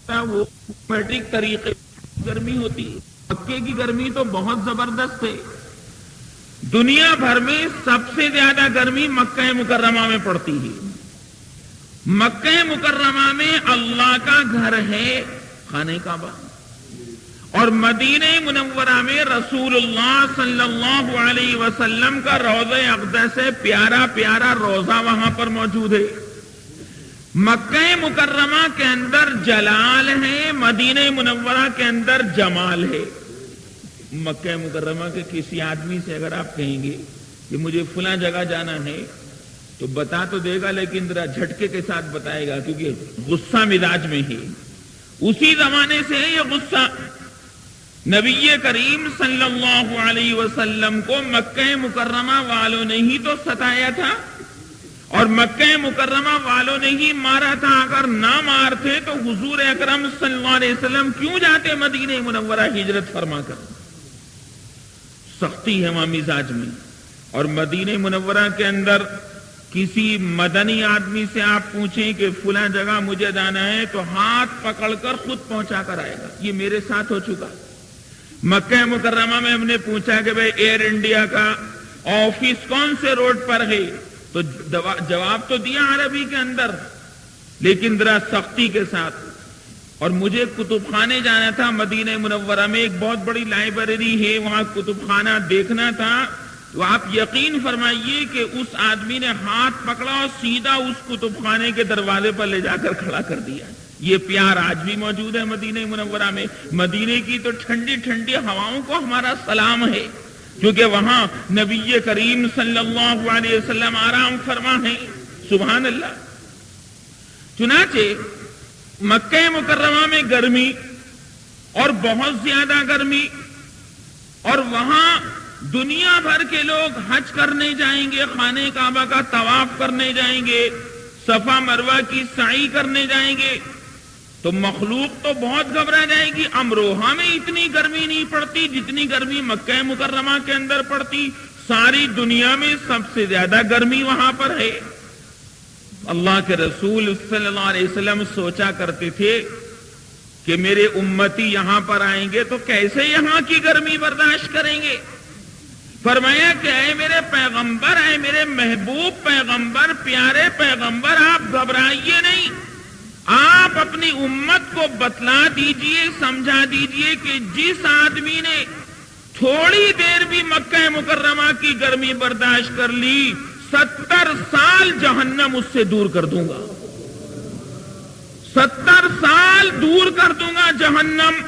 Speaker 2: وہ میٹرک طریقے گرمی ہوتی ہے. مکے کی گرمی تو بہت زبردست ہے. دنیا بھر میں سب سے زیادہ گرمی مکہ مکرمہ میں پڑتی ہے. مکہ مکرمہ میں اللہ کا گھر ہے خانہ کعبہ، اور مدینہ منورہ میں رسول اللہ صلی اللہ علیہ وسلم کا روضہ اقدس ہے، پیارا پیارا روضہ وہاں پر موجود ہے. مکہ مکرمہ کے اندر جلال ہے، مدینہ منورہ کے اندر جمال ہے. مکہ مکرمہ کے کسی آدمی سے اگر آپ کہیں گے کہ مجھے فلاں جگہ جانا ہے تو بتا تو دے گا، لیکن ذرا جھٹکے کے ساتھ بتائے گا کیونکہ غصہ مزاج میں ہے. اسی زمانے سے ہے یہ غصہ. نبی کریم صلی اللہ علیہ وسلم کو مکہ مکرمہ والوں نے ہی تو ستایا تھا اور مکہ مکرمہ والوں نے ہی مارا تھا. اگر نہ مارتے تو حضور اکرم صلی اللہ علیہ وسلم کیوں جاتے مدینہ منورہ ہجرت فرما کر؟ سختی ہے وہاں مزاج میں. اور مدینہ منورہ کے اندر کسی مدنی آدمی سے آپ پوچھیں کہ فلاں جگہ مجھے جانا ہے تو ہاتھ پکڑ کر خود پہنچا کر آئے گا. یہ میرے ساتھ ہو چکا. مکہ مکرمہ میں ہم نے پوچھا کہ بھئی ایئر انڈیا کا آفس کون سے روڈ پر ہے تو جواب تو دیا عربی کے اندر، لیکن ذرا سختی کے ساتھ. اور مجھے کتب خانے جانا تھا مدینہ منورہ میں، ایک بہت بڑی لائبریری ہے وہاں کتب خانہ دیکھنا تھا. تو آپ یقین فرمائیے کہ اس آدمی نے ہاتھ پکڑا اور سیدھا اس کتب خانے کے دروازے پر لے جا کر کھڑا کر دیا. یہ پیار آج بھی موجود ہے مدینہ منورہ میں. مدینے کی تو ٹھنڈی ٹھنڈی ہواؤں کو ہمارا سلام ہے، کیونکہ وہاں نبی کریم صلی اللہ علیہ وسلم آرام فرما ہیں. سبحان اللہ. چنانچہ مکہ مکرمہ میں گرمی اور بہت زیادہ گرمی، اور وہاں دنیا بھر کے لوگ حج کرنے جائیں گے، خانہ کعبہ کا طواف کرنے جائیں گے، صفا مروہ کی سعی کرنے جائیں گے، تو مخلوق تو بہت گھبرا جائے گی. امروہہ میں اتنی گرمی نہیں پڑتی جتنی گرمی مکہ مکرمہ کے اندر پڑتی. ساری دنیا میں سب سے زیادہ گرمی وہاں پر ہے. اللہ کے رسول صلی اللہ علیہ وسلم سوچا کرتے تھے کہ میرے امتی یہاں پر آئیں گے تو کیسے یہاں کی گرمی برداشت کریں گے. فرمایا کہ اے میرے پیغمبر، اے میرے محبوب پیغمبر، پیارے پیغمبر، آپ گھبرائیے نہیں. آپ اپنی امت کو بتلا دیجئے، سمجھا دیجئے کہ جس آدمی نے تھوڑی دیر بھی مکہ مکرمہ کی گرمی برداشت کر لی 70 سال جہنم اس سے دور کر دوں گا. 70 سال دور کر دوں گا جہنم.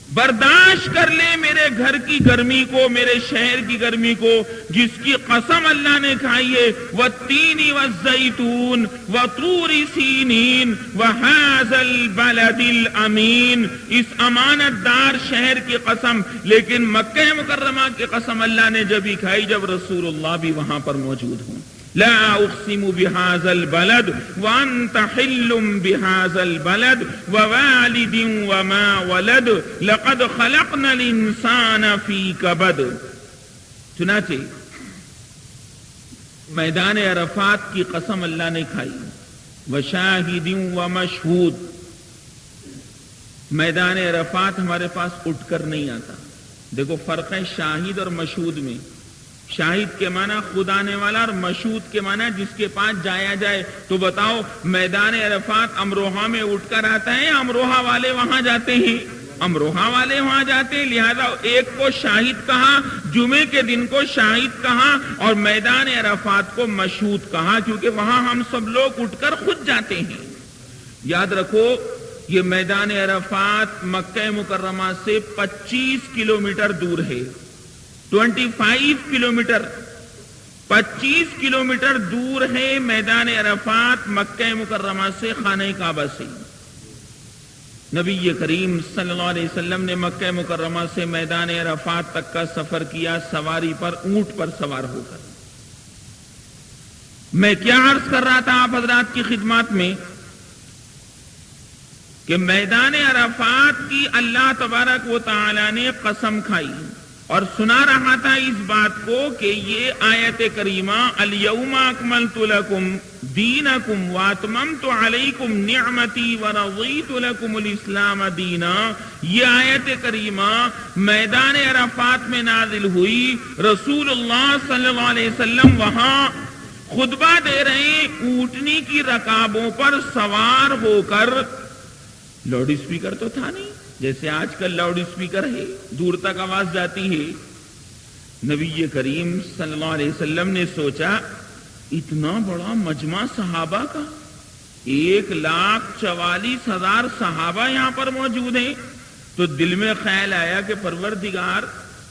Speaker 2: برداشت کر لے میرے گھر کی گرمی کو، میرے شہر کی گرمی کو، جس کی قسم اللہ نے کھائی ہے، والتین والزیتون وطور سینین وہذا البلد الامین. اس امانت دار شہر کی قسم. لیکن مکہ مکرمہ کی قسم اللہ نے جب ہی کھائی جب رسول اللہ بھی وہاں پر موجود ہوں. لا اقسم بهذا البلد وانت حل بهذا البلد ووالد وما ولد لقد خلقنا الانسان في كبد. چنانچہ میدان عرفات کی قسم اللہ نے کھائی. وشاہد ومشہود. میدان عرفات ہمارے پاس اٹھ کر نہیں آتا. دیکھو فرق ہے شاہد اور مشہود میں. شاہد کے معنی خود آنے والا اور مشہود کے معنی جس کے پاس جایا جائے. تو بتاؤ میدان عرفات امروہہ میں اٹھ کر آتا ہے یا امروہہ والے وہاں جاتے ہیں؟ امروہہ والے وہاں جاتے ہیں. لہذا ایک کو شاہد کہا، جمعے کے دن کو شاہد کہا، اور میدان عرفات کو مشہود کہا، کیونکہ وہاں ہم سب لوگ اٹھ کر خود جاتے ہیں. یاد رکھو یہ میدان عرفات مکہ مکرمہ سے 25 کلومیٹر دور ہے. 25 کلومیٹر 25 کلومیٹر دور ہے میدان عرفات مکہ مکرمہ سے، خانہ کعبہ سے. نبی کریم صلی اللہ علیہ وسلم نے مکہ مکرمہ سے میدان عرفات تک کا سفر کیا سواری پر، اونٹ پر سوار ہو کر. میں کیا عرض کر رہا تھا آپ حضرات کی خدمات میں کہ میدان عرفات کی اللہ تبارک و تعالی نے قسم کھائی. اور سنا رہا تھا اس بات کو کہ یہ آیت کریمہ الیوم اکملت لکم دینکم واتممت علیکم نعمتی ورضیت لکم الاسلام دینا، یہ آیت کریمہ میدان عرفات میں نازل ہوئی. رسول اللہ صلی اللہ علیہ وسلم وہاں خطبہ دے رہے ہیں، اونٹنی کی رکابوں پر سوار ہو کر. لاؤڈ اسپیکر تو تھا نہیں جیسے آج کل لاؤڈ اسپیکر ہے، دور تک آواز جاتی ہے. نبی کریم صلی اللہ علیہ وسلم نے سوچا اتنا بڑا مجمع صحابہ کا، 1,44,000 صحابہ یہاں پر موجود ہیں، تو دل میں خیال آیا کہ پروردگار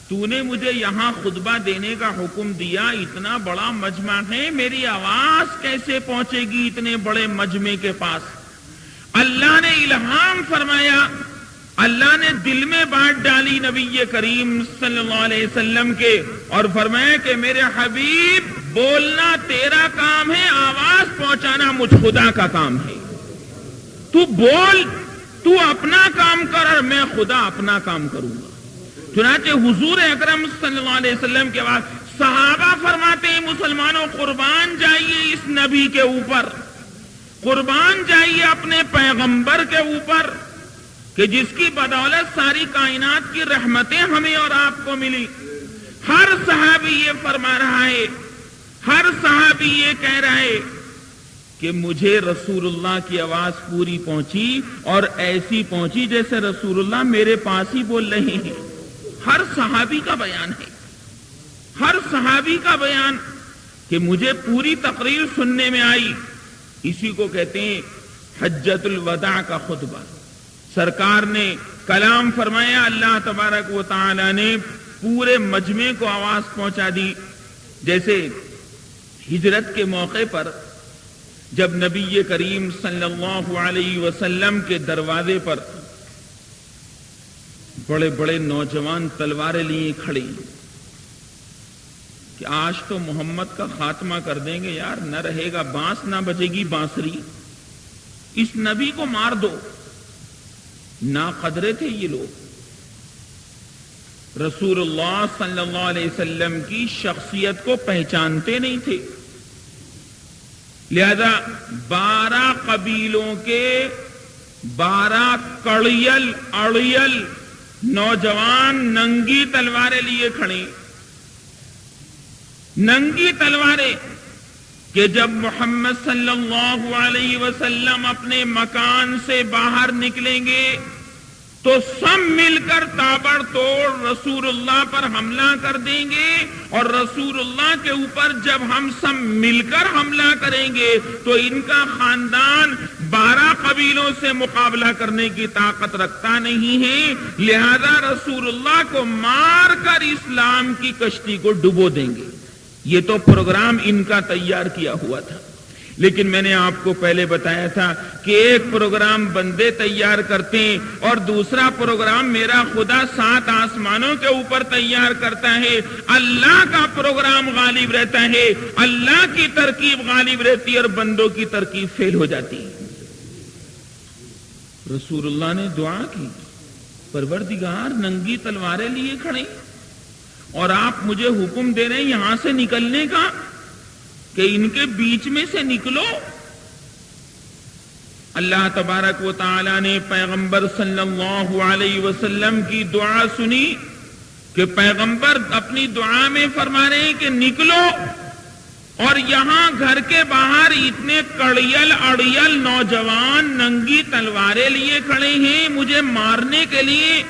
Speaker 2: تو نے مجھے یہاں خطبہ دینے کا حکم دیا، اتنا بڑا مجمع ہے، میری آواز کیسے پہنچے گی اتنے بڑے مجمع کے پاس؟ اللہ نے الہام فرمایا، اللہ نے دل میں بات ڈالی نبی کریم صلی اللہ علیہ وسلم کے، اور فرمایا کہ میرے حبیب بولنا تیرا کام ہے، آواز پہنچانا مجھ خدا کا کام ہے. تو بول، تو اپنا کام کر اور میں خدا اپنا کام کروں گا. چنانچہ حضور اکرم صلی اللہ علیہ وسلم کے بعد صحابہ فرماتے ہیں مسلمانوں قربان جائیے اس نبی کے اوپر، قربان جائیے اپنے پیغمبر کے اوپر کہ جس کی بدولت ساری کائنات کی رحمتیں ہمیں اور آپ کو ملی. ہر صحابی یہ فرما رہا ہے، ہر صحابی یہ کہہ رہا ہے کہ مجھے رسول اللہ کی آواز پوری پہنچی، اور ایسی پہنچی جیسے رسول اللہ میرے پاس ہی بول رہے ہیں. ہر صحابی کا بیان ہے، ہر صحابی کا بیان کہ مجھے پوری تقریر سننے میں آئی. اسی کو کہتے ہیں حجۃ الوداع کا خطبہ. سرکار نے کلام فرمایا، اللہ تبارک و تعالی نے پورے مجمع کو آواز پہنچا دی. جیسے ہجرت کے موقع پر جب نبی کریم صلی اللہ علیہ وسلم کے دروازے پر بڑے بڑے نوجوان تلواریں لیے کھڑے کہ آج تو محمد کا خاتمہ کر دیں گے یار، نہ رہے گا بانس، نہ بچے گی بانسری، اس نبی کو مار دو. نا قدرے تھے یہ لوگ، رسول اللہ صلی اللہ علیہ وسلم کی شخصیت کو پہچانتے نہیں تھے. لہذا 12 قبیلوں کے 12 کڑیل اڑیل نوجوان ننگی تلواریں لیے کھڑے، ننگی تلواریں، کہ جب محمد صلی اللہ علیہ وسلم اپنے مکان سے باہر نکلیں گے تو سب مل کر تابڑ توڑ رسول اللہ پر حملہ کر دیں گے، اور رسول اللہ کے اوپر جب ہم سب مل کر حملہ کریں گے تو ان کا خاندان 12 قبیلوں سے مقابلہ کرنے کی طاقت رکھتا نہیں ہے، لہذا رسول اللہ کو مار کر اسلام کی کشتی کو ڈبو دیں گے. یہ تو پروگرام ان کا تیار کیا ہوا تھا. لیکن میں نے آپ کو پہلے بتایا تھا کہ ایک پروگرام بندے تیار کرتے ہیں اور دوسرا پروگرام میرا خدا 7 آسمانوں کے اوپر تیار کرتا ہے. اللہ کا پروگرام غالب رہتا ہے، اللہ کی ترکیب غالب رہتی ہے اور بندوں کی ترکیب فیل ہو جاتی ہے. رسول اللہ نے دعا کی، پروردگار ننگی تلواریں لیے کھڑے اور آپ مجھے حکم دے رہے ہیں یہاں سے نکلنے کا کہ ان کے بیچ میں سے نکلو. اللہ تبارک و تعالی نے پیغمبر صلی اللہ علیہ وسلم کی دعا سنی کہ پیغمبر اپنی دعا میں فرما رہے ہیں کہ نکلو، اور یہاں گھر کے باہر اتنے کڑیل اڑیل نوجوان ننگی تلواریں لیے کھڑے ہیں مجھے مارنے کے لیے.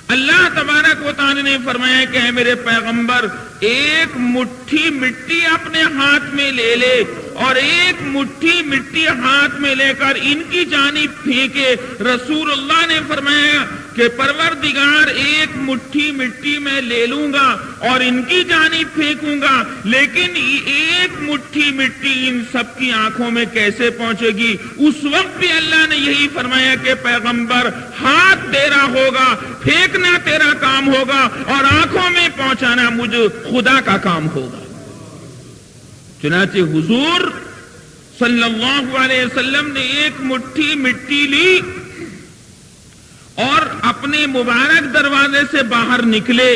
Speaker 2: اللہ تبارک و تعالی نے فرمایا کہ اے میرے پیغمبر ایک مٹھی مٹی اپنے ہاتھ میں لے لے، اور ایک مٹھی مٹی ہاتھ میں لے کر ان کی جانب پھینکے. رسول اللہ نے فرمایا کہ پروردگار ایک مٹھی مٹی میں لے لوں گا اور ان کی جانب پھینکوں گا، لیکن ایک مٹھی مٹی ان سب کی آنکھوں میں کیسے پہنچے گی؟ اس وقت بھی اللہ نے یہی فرمایا کہ پیغمبر ہاتھ تیرا ہوگا، پھینکنا تیرا کام ہوگا اور آنکھوں میں پہنچانا مجھے خدا کا کام ہوگا. چنانچہ حضور صلی اللہ علیہ وسلم نے ایک مٹھی مٹی لی اور اپنے مبارک دروازے سے باہر نکلے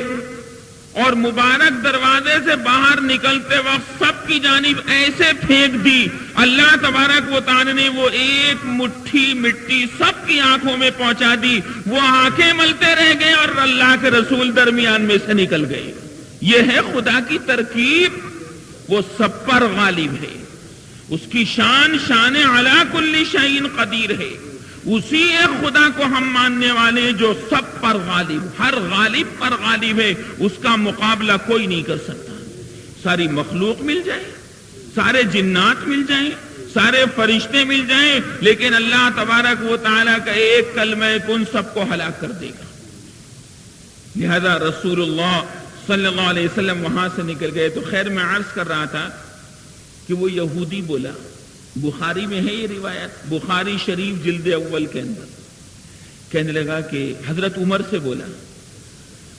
Speaker 2: اور مبارک دروازے سے باہر نکلتے وقت سب کی جانب ایسے پھینک دی، اللہ تبارک و تعالی نے وہ ایک مٹھی مٹی سب کی آنکھوں میں پہنچا دی، وہ آنکھیں ملتے رہ گئے اور اللہ کے رسول درمیان میں سے نکل گئے۔ یہ ہے خدا کی ترکیب، وہ سب پر غالب ہے، اس کی شان شان علی کل شیء قدیر ہے۔ اسی ایک خدا کو ہم ماننے والے ہیں جو سب پر غالب، ہر غالب پر غالب ہے، اس کا مقابلہ کوئی نہیں کر سکتا۔ ساری مخلوق مل جائے، سارے جنات مل جائیں، سارے فرشتے مل جائیں، لیکن اللہ تبارک و تعالیٰ کا ایک کلمہ کن سب کو ہلاک کر دے گا۔ لہذا رسول اللہ صلی اللہ علیہ وسلم وہاں سے نکل گئے۔ تو خیر میں عرض کر رہا تھا کہ وہ یہودی بولا، بخاری میں ہے یہ روایت، بخاری شریف جلد اول کے اندر، کہنے لگا کہ حضرت عمر سے بولا،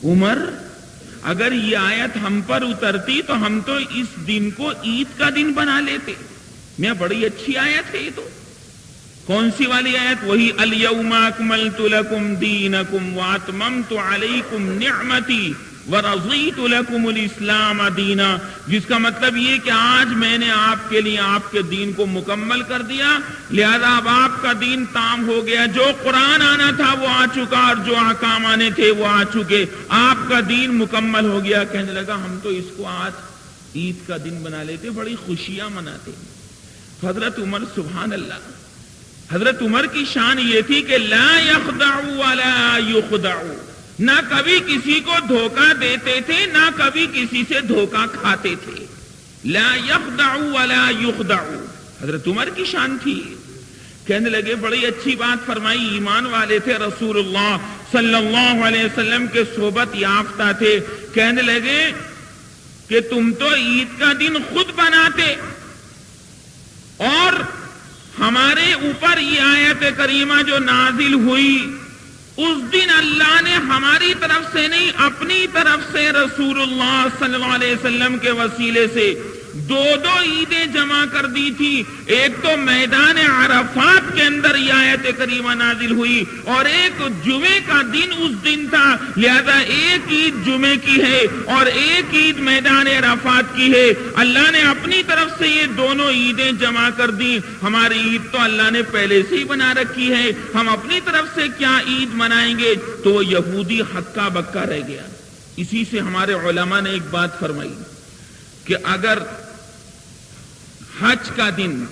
Speaker 2: عمر اگر یہ آیت ہم پر اترتی تو ہم تو اس دن کو عید کا دن بنا لیتے۔ میں بڑی اچھی آیت ہے یہ تو۔ کون سی والی آیت؟ وہی الیوم اکملت لکم دینکم واتممت علیکم نعمتی ورضیت لکم الاسلام دینا، جس کا مطلب یہ کہ آج میں نے آپ کے لیے آپ کے دین کو مکمل کر دیا، لہذا اب آپ کا دین تام ہو گیا، جو قرآن آنا تھا وہ آ چکا اور جو احکام آنے تھے وہ آ چکے، آپ کا دین مکمل ہو گیا۔ کہنے لگا ہم تو اس کو آج عید کا دن بنا لیتے، بڑی خوشیاں مناتے۔ حضرت عمر سبحان اللہ، حضرت عمر کی شان یہ تھی کہ لا یخدعوا ولا یخدعوا، نہ کبھی کسی کو دھوکہ دیتے تھے، نہ کبھی کسی سے دھوکہ کھاتے تھے۔ لا یخدعوا ولا یخدعوا، حضرت عمر کی شان تھی۔ کہنے لگے بڑی اچھی بات فرمائی، ایمان والے تھے، رسول اللہ صلی اللہ علیہ وسلم کے صحبت یافتہ تھے۔ کہنے لگے کہ تم تو عید کا دن خود بناتے اور ہمارے اوپر یہ آیت کریمہ جو نازل ہوئی اس دن اللہ نے ہماری طرف سے نہیں اپنی طرف سے رسول اللہ صلی اللہ علیہ وسلم کے وسیلے سے دو عیدیں جمع کر دی تھی۔ ایک تو میدان عرفات کے اندر یہ آیت کریمہ نازل ہوئی اور ایک جمعے کا دن اس دن تھا، لہذا ایک عید جمعے کی ہے اور ایک عید میدان عرفات کی ہے۔ اللہ نے اپنی طرف سے یہ دونوں عیدیں جمع کر دی۔ ہماری عید تو اللہ نے پہلے سے ہی بنا رکھی ہے، ہم اپنی طرف سے کیا عید منائیں گے؟ تو وہ یہودی ہکا بکا رہ گیا۔ اسی سے ہمارے علماء نے ایک بات فرمائی کہ اگر حج کا دن،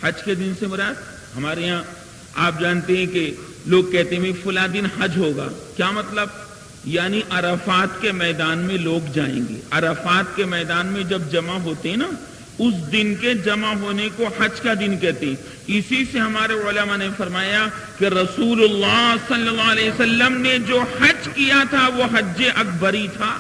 Speaker 2: حج کے دن سے مراد ہمارے یہاں آپ جانتے ہیں کہ لوگ کہتے ہیں فلاں دن حج ہوگا، کیا مطلب؟ یعنی عرفات کے میدان میں لوگ جائیں گے۔ عرفات کے میدان میں جب جمع ہوتے ہیں نا، اس دن کے جمع ہونے کو حج کا دن کہتے ہیں۔ اسی سے ہمارے علماء نے فرمایا کہ رسول اللہ صلی اللہ علیہ وسلم نے جو حج کیا تھا وہ حج اکبری تھا۔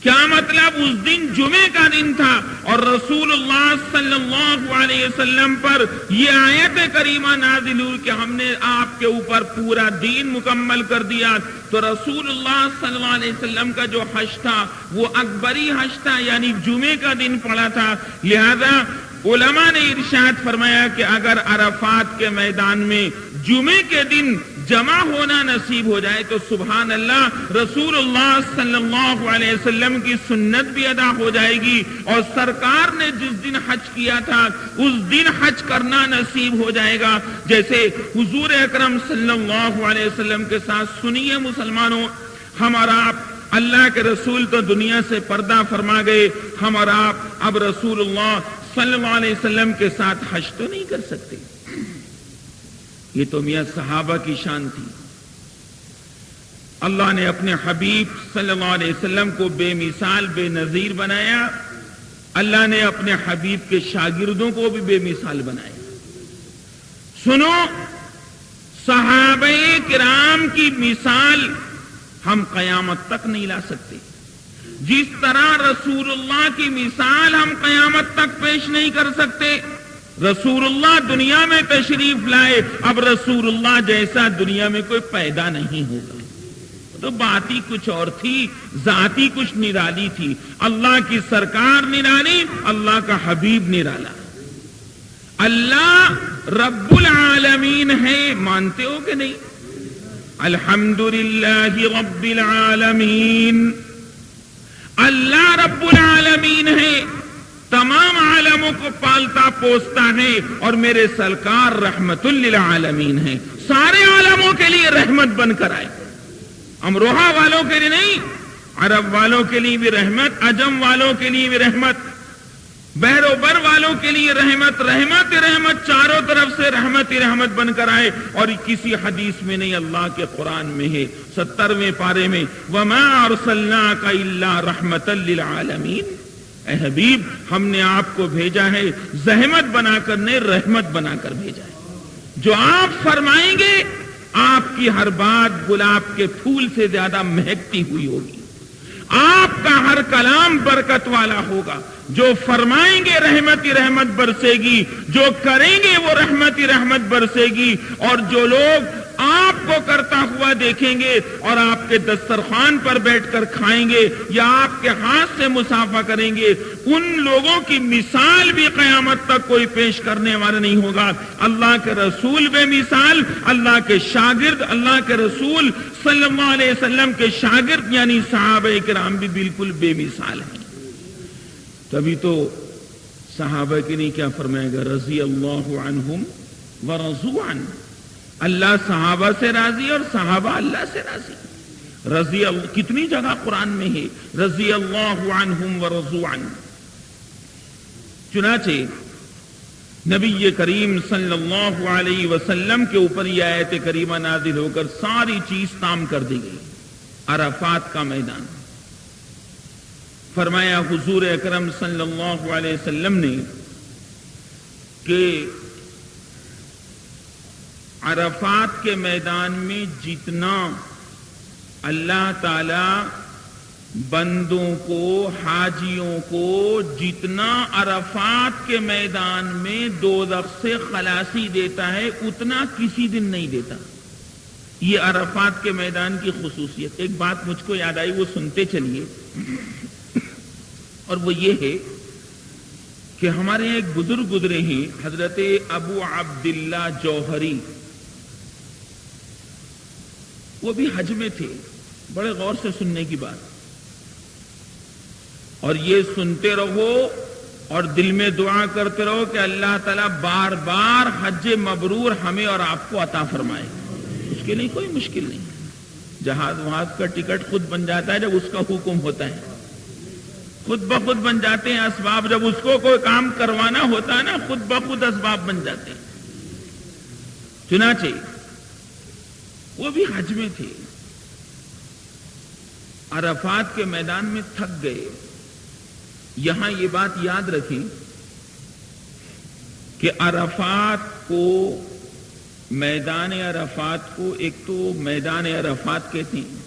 Speaker 2: کیا مطلب؟ اس دن جمعے کا دن تھا اور رسول اللہ صلی اللہ علیہ وسلم پر یہ آیت کریمہ نازل ہوئی کہ ہم نے آپ کے اوپر پورا دین مکمل کر دیا۔ تو رسول اللہ صلی اللہ علیہ وسلم کا جو حج تھا وہ اکبری حج تھا، یعنی جمعے کا دن پڑا تھا۔ لہذا علماء نے ارشاد فرمایا کہ اگر عرفات کے میدان میں جمعے کے دن جمع ہونا نصیب ہو جائے تو سبحان اللہ، رسول اللہ صلی اللہ علیہ وسلم کی سنت بھی ادا ہو جائے گی اور سرکار نے جس دن حج کیا تھا اس دن حج کرنا نصیب ہو جائے گا۔ جیسے حضور اکرم صلی اللہ علیہ وسلم کے ساتھ سنیے مسلمانوں، ہم اور آپ، اللہ کے رسول تو دنیا سے پردہ فرما گئے، ہم اور آپ اب رسول اللہ صلی اللہ علیہ وسلم کے ساتھ حج تو نہیں کر سکتے۔ یہ تو میاں صحابہ کی شان تھی۔ اللہ نے اپنے حبیب صلی اللہ علیہ وسلم کو بے مثال بے نظیر بنایا، اللہ نے اپنے حبیب کے شاگردوں کو بھی بے مثال بنایا۔ سنو، صحابہ کرام کی مثال ہم قیامت تک نہیں لا سکتے، جس طرح رسول اللہ کی مثال ہم قیامت تک پیش نہیں کر سکتے۔ رسول اللہ دنیا میں تشریف لائے، اب رسول اللہ جیسا دنیا میں کوئی پیدا نہیں ہوگا۔ تو بات ہی کچھ اور تھی، ذاتی کچھ نرالی تھی۔ اللہ کی سرکار نرالی، اللہ کا حبیب نرالا۔ اللہ رب العالمین ہے، مانتے ہو کہ نہیں؟ الحمدللہ رب العالمین، اللہ رب العالمین ہے، تمام عالموں کو پالتا پوستا ہے، اور میرے سرکار رحمت للعالمین ہے، سارے عالموں کے لیے رحمت بن کر آئے۔ امروہا والوں کے لیے نہیں، عرب والوں کے لیے بھی رحمت، عجم والوں کے لیے بھی رحمت، بحر و بر والوں کے لیے رحمت، رحمت رحمت، چاروں طرف سے رحمت ہی رحمت بن کر آئے۔ اور کسی حدیث میں نہیں، اللہ کے قرآن میں ہے 70ویں پارے میں، وَمَا أَرْسَلْنَاكَ إِلَّا رَحْمَةً لِّلْعَالَمِينَ، اے حبیب ہم نے آپ کو بھیجا ہے زحمت بنا کر، نے رحمت بنا کر بھیجا ہے۔ جو آپ فرمائیں گے آپ کی ہر بات گلاب کے پھول سے زیادہ مہکتی ہوئی ہوگی، آپ کا ہر کلام برکت والا ہوگا، جو فرمائیں گے رحمت ہی رحمت برسے گی، جو کریں گے وہ رحمت ہی رحمت برسے گی۔ اور جو لوگ آپ کو کرتا ہوا دیکھیں گے اور آپ کے دسترخوان پر بیٹھ کر کھائیں گے یا آپ کے ہاتھ سے مسافہ کریں گے، ان لوگوں کی مثال بھی قیامت تک کوئی پیش کرنے والا نہیں ہوگا۔ اللہ کے رسول بے مثال، اللہ کے شاگرد، اللہ کے رسول صلی اللہ علیہ وسلم کے شاگرد یعنی صحابہ کرام بھی بالکل بے مثال ہیں۔ تبھی تو صحابہ کے لیے کیا فرمائے گا، رضی اللہ عنہم ورضوا عنہ، اللہ صحابہ سے راضی اور صحابہ اللہ سے راضی۔ رضی اللہ کتنی جگہ قرآن میں ہے، رضی اللہ عنہم ورضوا عنہ۔ چنانچہ نبی کریم صلی اللہ علیہ وسلم کے اوپر یہ آیت کریمہ نازل ہو کر ساری چیز تام کر دی گئی۔ عرفات کا میدان، فرمایا حضور اکرم صلی اللہ علیہ وسلم نے کہ عرفات کے میدان میں جتنا اللہ تعالی بندوں کو، حاجیوں کو جتنا عرفات کے میدان میں دوزخ سے خلاصی دیتا ہے اتنا کسی دن نہیں دیتا۔ یہ عرفات کے میدان کی خصوصیت۔ ایک بات مجھ کو یاد آئی، وہ سنتے چلیے، اور وہ یہ ہے کہ ہمارے ایک بزرگ گزرے ہیں حضرت ابو عبداللہ جوہری، وہ بھی حج میں تھے۔ بڑے غور سے سننے کی بات، اور یہ سنتے رہو اور دل میں دعا کرتے رہو کہ اللہ تعالیٰ بار بار حج مبرور ہمیں اور آپ کو عطا فرمائے۔ اس کے لیے کوئی مشکل نہیں، جہاز وہاز کا ٹکٹ خود بن جاتا ہے جب اس کا حکم ہوتا ہے، خود بخود بن جاتے ہیں اسباب، جب اس کو کوئی کام کروانا ہوتا ہے نا خود بخود اسباب بن جاتے ہیں۔ چنانچہ وہ بھی حج میں تھے، عرفات کے میدان میں تھک گئے۔ یہاں یہ بات یاد رکھیں کہ عرفات کو، میدان عرفات کو ایک تو میدان عرفات کہتے ہیں،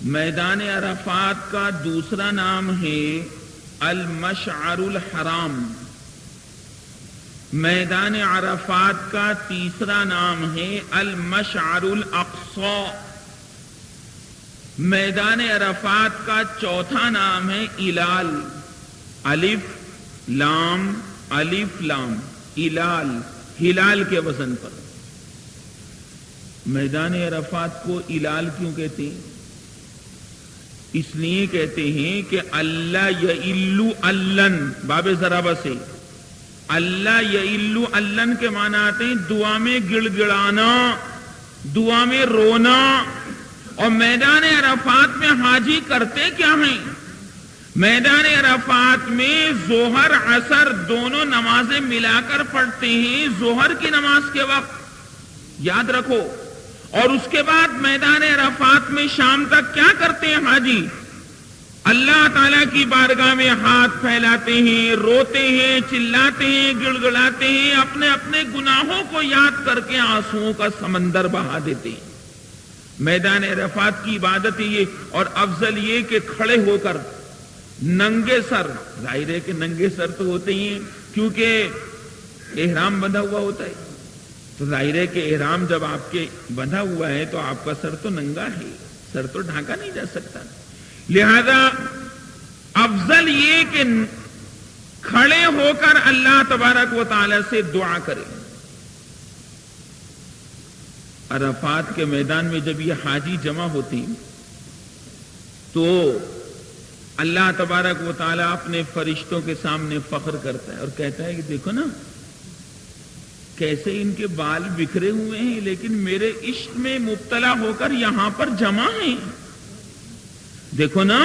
Speaker 2: میدان عرفات کا دوسرا نام ہے المشعر الحرام، میدان عرفات کا تیسرا نام ہے المشعر الاقصی، میدان عرفات کا چوتھا نام ہے الال، الف لام الف لام، الال، ہلال کے وزن پر۔ میدان عرفات کو الال کیوں کہتے ہیں؟ اس لیے کہتے ہیں کہ اللہ یئلو اللن، باب ضربہ سے، اللہ یئلو اللن کے معنی آتے ہیں دعا میں گڑ گڑانا، دعا میں رونا۔ اور میدان عرفات میں حاجی کرتے کیا ہیں؟ میدان عرفات میں ظہر عصر دونوں نمازیں ملا کر پڑھتے ہیں، ظہر کی نماز کے وقت، یاد رکھو۔ اور اس کے بعد میدان عرفات میں شام تک کیا کرتے ہیں حاجی؟ اللہ تعالیٰ کی بارگاہ میں ہاتھ پھیلاتے ہیں، روتے ہیں، چلاتے ہیں، گڑ گڑاتے ہیں، اپنے اپنے گناہوں کو یاد کر کے آنسوؤں کا سمندر بہا دیتے ہیں۔ میدان عرفات کی عبادت یہ، اور افضل یہ کہ کھڑے ہو کر ننگے سر، ظاہر ہے کہ ننگے سر تو ہوتے ہی ہیں کیونکہ احرام بندھا ہوا ہوتا ہے، تو ظاہر ہے کہ احرام جب آپ کے بندھا ہوا ہے تو آپ کا سر تو ننگا ہے، سر تو ڈھانکا نہیں جا سکتا، لہذا افضل یہ کہ کھڑے ہو کر اللہ تبارک و تعالی سے دعا کرے۔ عرفات کے میدان میں جب یہ حاجی جمع ہوتی تو اللہ تبارک و تعالیٰ اپنے فرشتوں کے سامنے فخر کرتا ہے اور کہتا ہے کہ دیکھو نا کیسے ان کے بال بکھرے ہوئے ہیں لیکن میرے عشق میں مبتلا ہو کر یہاں پر جمع ہیں. دیکھو نا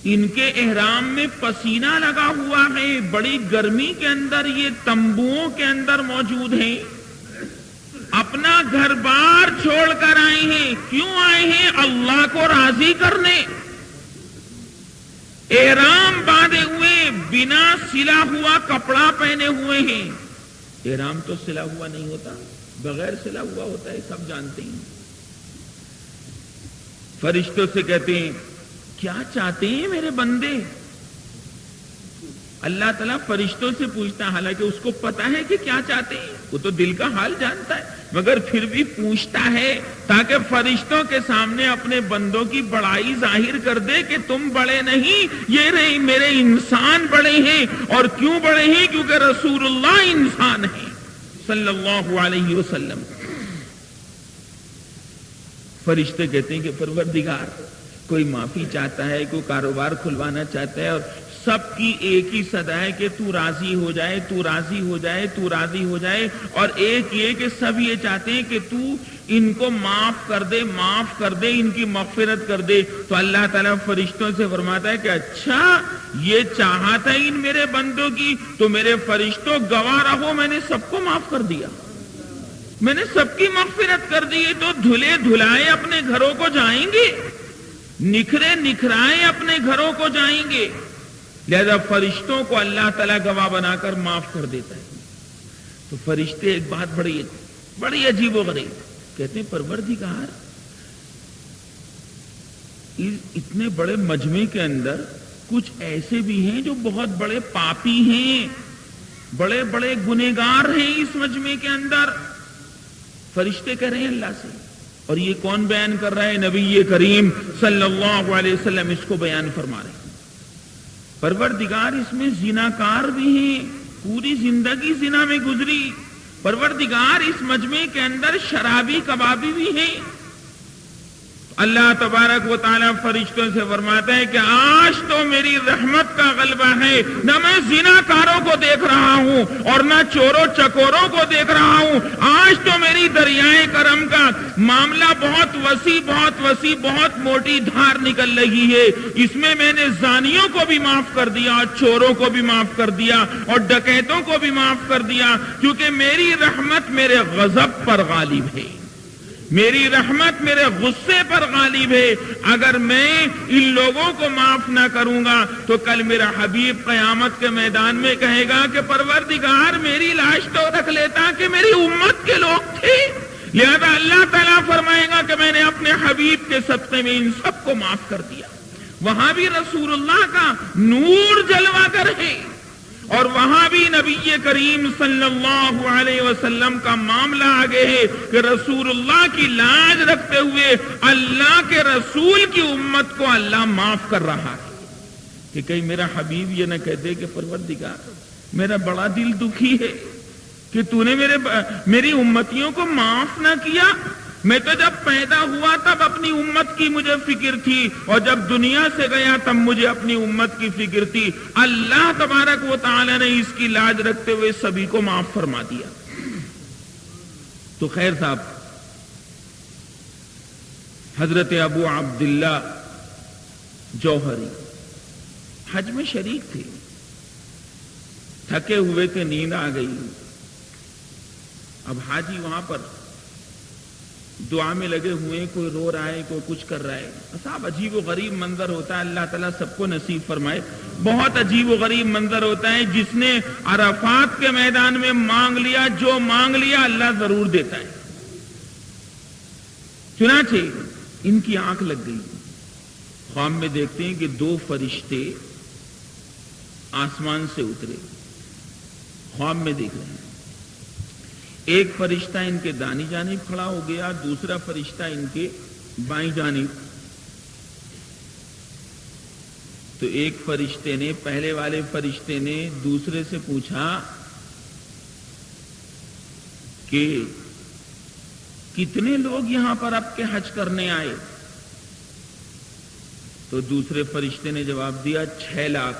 Speaker 2: ان کے احرام میں پسینہ لگا ہوا ہے, بڑی گرمی کے اندر یہ تمبوؤں کے اندر موجود ہیں, اپنا گھر بار چھوڑ کر آئے ہیں. کیوں آئے ہیں؟ اللہ کو راضی کرنے. احرام باندھے ہوئے, بنا سلا ہوا کپڑا پہنے ہوئے ہیں. احرام تو سلا ہوا نہیں ہوتا, بغیر سلا ہوا ہوتا ہے, سب جانتے ہیں. فرشتوں سے کہتے ہیں کیا چاہتے ہیں میرے بندے؟ اللہ تعالیٰ فرشتوں سے پوچھتا ہے, حالانکہ اس کو پتا ہے کہ کیا چاہتے ہیں, وہ تو دل کا حال جانتا ہے, مگر پھر بھی پوچھتا ہے تاکہ فرشتوں کے سامنے اپنے بندوں کی بڑائی ظاہر کر دے کہ تم بڑے نہیں, یہ رہے میرے انسان بڑے ہیں. اور کیوں بڑے ہیں؟ کیونکہ رسول اللہ انسان ہے صلی اللہ علیہ وسلم. فرشتے کہتے ہیں کہ پروردگار, کوئی معافی چاہتا ہے, کوئی کاروبار کھلوانا چاہتا ہے, اور سب کی ایک ہی صدا ہے کہ تو راضی ہو جائے, تو راضی ہو جائے, تو راضی ہو جائے. اور ایک یہ کہ سب یہ چاہتے ہیں کہ تو ان کو معاف کر دے, معاف کر دے, ان کی مغفرت کر دے. تو اللہ تعالیٰ فرشتوں سے فرماتا ہے کہ اچھا یہ چاہت ہے ان میرے بندوں کی, تو میرے فرشتوں گواہ رہو, میں نے سب کو معاف کر دیا, میں نے سب کی مغفرت کر دی. تو دھلے دھلائے اپنے گھروں کو جائیں گے, نکھرے نکھرائے اپنے گھروں کو جائیں گے. لہذا فرشتوں کو اللہ تعالیٰ گواہ بنا کر معاف کر دیتا ہے. تو فرشتے ایک بات بڑی عجیب و غریب کہتے ہیں, پروردگار اتنے بڑے مجمع کے اندر کچھ ایسے بھی ہیں جو بہت بڑے پاپی ہیں, بڑے بڑے گنہگار ہیں اس مجمع کے اندر. فرشتے کہہ رہے ہیں اللہ سے, اور یہ کون بیان کر رہا ہے؟ نبی کریم صلی اللہ علیہ وسلم اس کو بیان فرما رہے ہیں. پروردگار اس میں زناکار بھی ہیں, پوری زندگی زنا میں گزری. پروردگار اس مجمع کے اندر شرابی کبابی بھی ہیں. اللہ تبارک و تعالیٰ فرشتوں سے فرماتا ہے کہ آج تو میری رحمت کا غلبہ ہے, نہ میں زناکاروں کو دیکھ رہا ہوں اور نہ چوروں چکوروں کو دیکھ رہا ہوں. آج تو میری دریائے کرم کا معاملہ بہت وسیع, بہت وسیع, بہت موٹی دھار نکل رہی ہے. اس میں نے زانیوں کو بھی معاف کر دیا, اور چوروں کو بھی معاف کر دیا, اور ڈکیتوں کو بھی معاف کر دیا, کیونکہ میری رحمت میرے غضب پر غالب ہے, میری رحمت میرے غصے پر غالب ہے. اگر میں ان لوگوں کو معاف نہ کروں گا تو کل میرا حبیب قیامت کے میدان میں کہے گا کہ پروردگار میری لاش تو رکھ لیتا کہ میری امت کے لوگ تھے. لہذا اللہ تعالیٰ فرمائے گا کہ میں نے اپنے حبیب کے صدقے میں ان سب کو معاف کر دیا. وہاں بھی رسول اللہ کا نور جلوہ گر ہے, اور وہاں بھی نبی کریم صلی اللہ علیہ وسلم کا معاملہ آگے ہے کہ رسول اللہ کی لاج رکھتے ہوئے اللہ کے رسول کی امت کو اللہ معاف کر رہا ہے. کہ کہیں میرا حبیب یہ نہ کہتے کہ پروردگار میرا بڑا دل دکھی ہے کہ تو نے میری امتیوں کو معاف نہ کیا. میں تو جب پیدا ہوا تب اپنی امت کی مجھے فکر تھی, اور جب دنیا سے گیا تب مجھے اپنی امت کی فکر تھی. اللہ تبارک و تعالی نے اس کی لاج رکھتے ہوئے سبھی کو معاف فرما دیا. تو خیر صاحب, حضرت ابو عبداللہ جوہری حج میں شریک تھے, تھکے ہوئے تھے, نیند آ گئی. اب حاجی وہاں پر دعا میں لگے ہوئے, کوئی رو رہا ہے, کوئی کچھ کر رہا ہے. صاحب عجیب و غریب منظر ہوتا ہے, اللہ تعالیٰ سب کو نصیب فرمائے. بہت عجیب و غریب منظر ہوتا ہے. جس نے عرفات کے میدان میں مانگ لیا, جو مانگ لیا اللہ ضرور دیتا ہے. چنانچہ ان کی آنکھ لگ گئی. خواب میں دیکھتے ہیں کہ دو فرشتے آسمان سے اترے, خواب میں دیکھ رہے ہیں. ایک فرشتہ ان کے دانی جانب کھڑا ہو گیا, دوسرا فرشتہ ان کے بائیں جانب. تو ایک فرشتے نے, پہلے والے فرشتے نے دوسرے سے پوچھا کہ کتنے لوگ یہاں پر اب کے حج کرنے آئے؟ تو دوسرے فرشتے نے جواب دیا 6 لاکھ.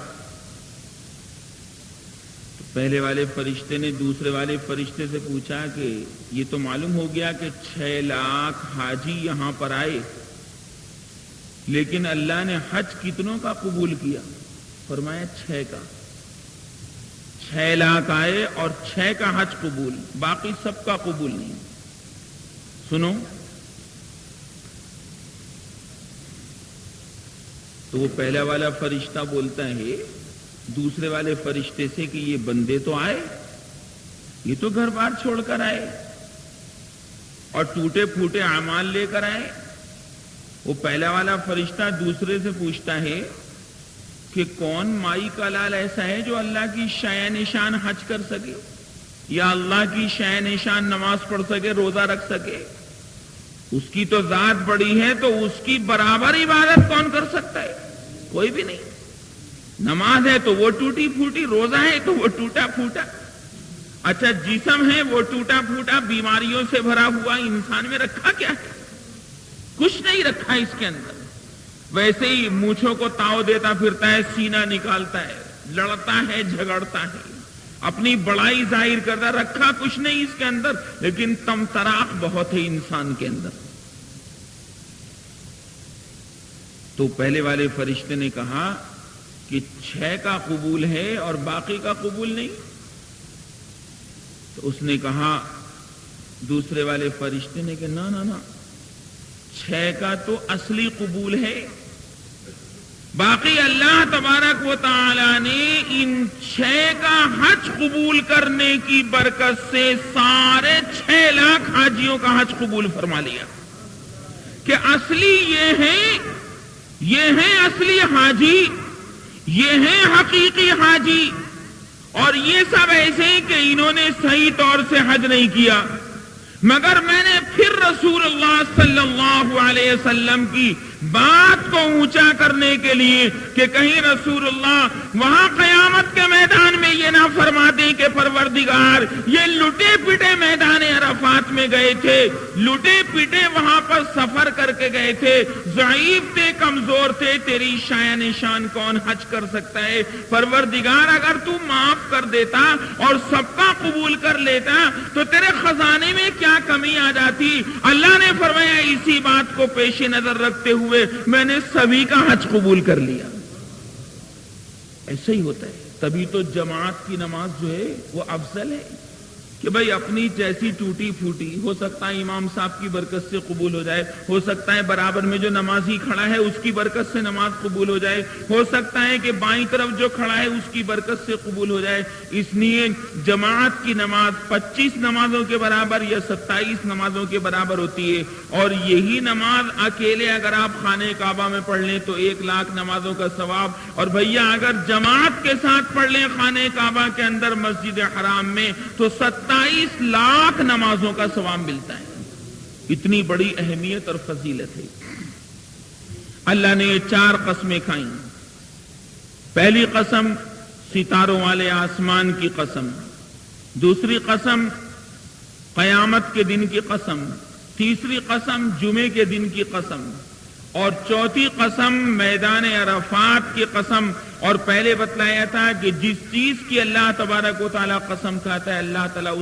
Speaker 2: تو پہلے والے فرشتے نے دوسرے والے فرشتے سے پوچھا کہ یہ تو معلوم ہو گیا کہ 6 لاکھ حاجی یہاں پر آئے، لیکن اللہ نے حج کتنوں کا قبول کیا؟ فرمایا 6 کا. 6 لاکھ آئے اور 6 کا حج قبول، باقی سب کا قبول نہیں. سنو، تو وہ پہلا والا فرشتہ بولتا ہے دوسرے والے فرشتے سے کہ یہ بندے تو آئے، یہ تو گھر بار چھوڑ کر آئے اور ٹوٹے پھوٹے اعمال لے کر آئے. وہ پہلا والا فرشتہ دوسرے سے پوچھتا ہے کہ کون مائی کا لال ایسا ہے جو اللہ کی شایع نشان حج کر سکے یا اللہ کی شایع نشان نماز پڑھ سکے، روزہ رکھ سکے؟ اس کی تو ذات بڑی ہے، تو اس کی برابر عبادت کون کر سکتا ہے؟ کوئی بھی نہیں. نماز ہے تو وہ ٹوٹی پھوٹی، روزہ ہے تو وہ ٹوٹا پھوٹا. اچھا جسم ہے وہ ٹوٹا پھوٹا، بیماریوں سے بھرا ہوا، انسان میں رکھا کیا ہے؟ کچھ نہیں رکھا اس کے اندر. ویسے ہی مونچھوں کو تاؤ دیتا پھرتا ہے، سینہ نکالتا ہے، لڑتا ہے، جھگڑتا ہے، اپنی بڑائی ظاہر کرتا، رکھا کچھ نہیں اس کے اندر، لیکن تمطراق بہت ہے انسان کے اندر. تو پہلے والے فرشتے نے کہا کہ 6 کا قبول ہے اور باقی کا قبول نہیں. تو اس نے کہا دوسرے والے فرشتے نے کہ نہ 6 کا تو اصلی قبول ہے، باقی اللہ تبارک و تعالی نے ان 6 کا حج قبول کرنے کی برکت سے سارے 6 لاکھ حاجیوں کا حج قبول فرما لیا. کہ اصلی یہ ہیں اصلی حاجی، یہ ہیں حقیقی حاجی، اور یہ سب ایسے ہیں کہ انہوں نے صحیح طور سے حج نہیں کیا. مگر میں نے پھر رسول اللہ صلی اللہ علیہ وسلم کی بات کو اونچا کرنے کے لیے کہ کہیں رسول اللہ وہاں قیامت کے میدان میں یہ نہ فرما دیں کہ پروردگار یہ لٹے پٹے میدان عرفات میں گئے تھے، لٹے پٹے وہاں پر سفر کر کے گئے تھے، ضعیف تھے، کمزور تھے، تیری شایع نشان کون حج کر سکتا ہے؟ پروردگار اگر تو معاف کر دیتا اور سب کا قبول کر لیتا تو تیرے خزانے میں کیا کمی آ جاتی؟ اللہ نے فرمایا اسی بات کو پیش نظر رکھتے ہوئے میں نے سبھی کا حج قبول کر لیا. ایسا ہی ہوتا ہے. تبھی تو جماعت کی نماز جو ہے وہ افضل ہے کہ بھئی اپنی جیسی ٹوٹی پھوٹی ہو سکتا ہے امام صاحب کی برکت سے قبول ہو جائے، ہو سکتا ہے برابر میں جو نمازی کھڑا ہے اس کی برکت سے نماز قبول ہو جائے، ہو سکتا ہے کہ بائیں طرف جو کھڑا ہے اس کی برکت سے قبول ہو جائے. اس لیے جماعت کی نماز 25 نمازوں کے برابر یا 27 نمازوں کے برابر ہوتی ہے، اور یہی نماز اکیلے اگر آپ خانہ کعبہ میں پڑھ لیں تو 1 لاکھ نمازوں کا ثواب، اور بھیا اگر جماعت کے ساتھ پڑھ لیں خانہ کعبہ کے اندر مسجد حرام میں تو 27 لاکھ نمازوں کا ثواب ملتا ہے. اتنی بڑی اہمیت اور فضیلت ہے. اللہ نے یہ 4 قسمیں کھائیں. پہلی قسم ستاروں والے آسمان کی قسم، دوسری قسم قیامت کے دن کی قسم، تیسری قسم جمعے کے دن کی قسم، اور چوتھی قسم میدان عرفات کی قسم. اور پہلے بتلایا تھا کہ جس چیز کی اللہ تبارک و تعالیٰ قسم کھاتا ہے اللہ تعالیٰ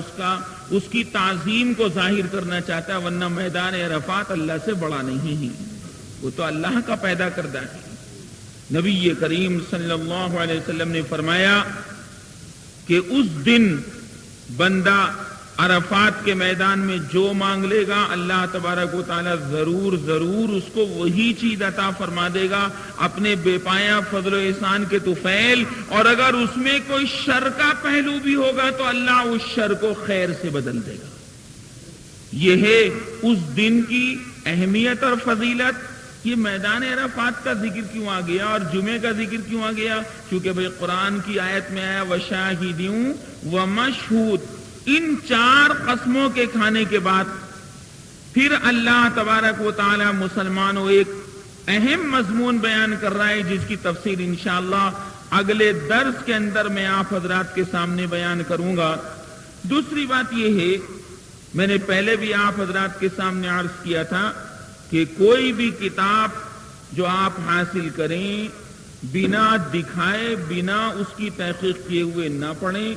Speaker 2: اس کی تعظیم کو ظاہر کرنا چاہتا ہے، ورنہ میدان عرفات اللہ سے بڑا نہیں ہے، وہ تو اللہ کا پیدا کردہ ہے. نبی کریم صلی اللہ علیہ وسلم نے فرمایا کہ اس دن بندہ عرفات کے میدان میں جو مانگ لے گا اللہ تبارک و تعالیٰ ضرور اس کو وہی چیز عطا فرما دے گا اپنے بے پایا فضل و احسان کے طفیل. اور اگر اس میں کوئی شر کا پہلو بھی ہوگا تو اللہ اس شر کو خیر سے بدل دے گا. یہ ہے اس دن کی اہمیت اور فضیلت. یہ میدان عرفات کا ذکر کیوں آ گیا اور جمعے کا ذکر کیوں آ گیا؟ کیونکہ بھئی قرآن کی آیت میں آیا وَشَاهِدٍ وَمَشْهُودٍ. ان 4 قسموں کے کھانے کے بعد پھر اللہ تبارک و تعالی مسلمانوں ایک اہم مضمون بیان کر رہا ہے جس کی تفسیر انشاءاللہ اگلے درس کے اندر میں آپ حضرات کے سامنے بیان کروں گا. دوسری بات یہ ہے، میں نے پہلے بھی آپ حضرات کے سامنے عرض کیا تھا کہ کوئی بھی کتاب جو آپ حاصل کریں بنا دکھائے، بنا اس کی تحقیق کیے ہوئے نہ پڑھیں۔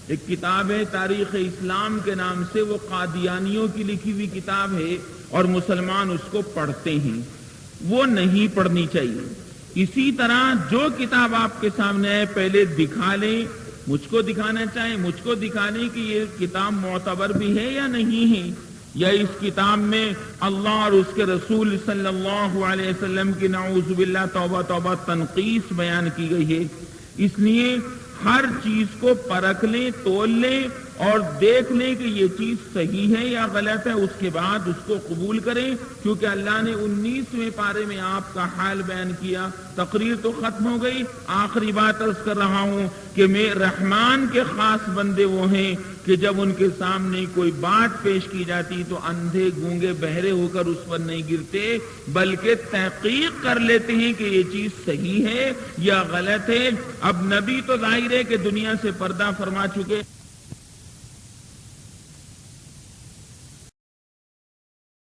Speaker 2: ایک کتاب ہے تاریخ اسلام کے نام سے، وہ قادیانیوں کی لکھی ہوئی کتاب ہے اور مسلمان اس کو پڑھتے ہیں، وہ نہیں پڑھنی چاہیے۔ اسی طرح جو کتاب آپ کے سامنے ہے پہلے دکھا لیں، مجھ کو دکھانا چاہیں، مجھ کو دکھا لیں کہ یہ کتاب معتبر بھی ہے یا نہیں ہے، یا اس کتاب میں اللہ اور اس کے رسول صلی اللہ علیہ وسلم کی نعوذ باللہ توبہ توبہ تنقیص بیان کی گئی ہے۔ اس لیے ہر چیز کو پرکھ لیں، تول لیں اور دیکھ لیں کہ یہ چیز صحیح ہے یا غلط ہے، اس کے بعد اس کو قبول کریں، کیونکہ اللہ نے 19ویں پارے میں آپ کا حال بیان کیا۔ تقریر تو ختم ہو گئی، آخری بات عرض کر رہا ہوں کہ میں رحمان کے خاص بندے وہ ہیں کہ جب ان کے سامنے کوئی بات پیش کی جاتی تو اندھے گونگے بہرے ہو کر اس پر نہیں گرتے، بلکہ تحقیق کر لیتے ہیں کہ یہ چیز صحیح ہے یا غلط ہے۔ اب نبی تو ظاہر ہے کہ دنیا سے پردہ فرما چکے۔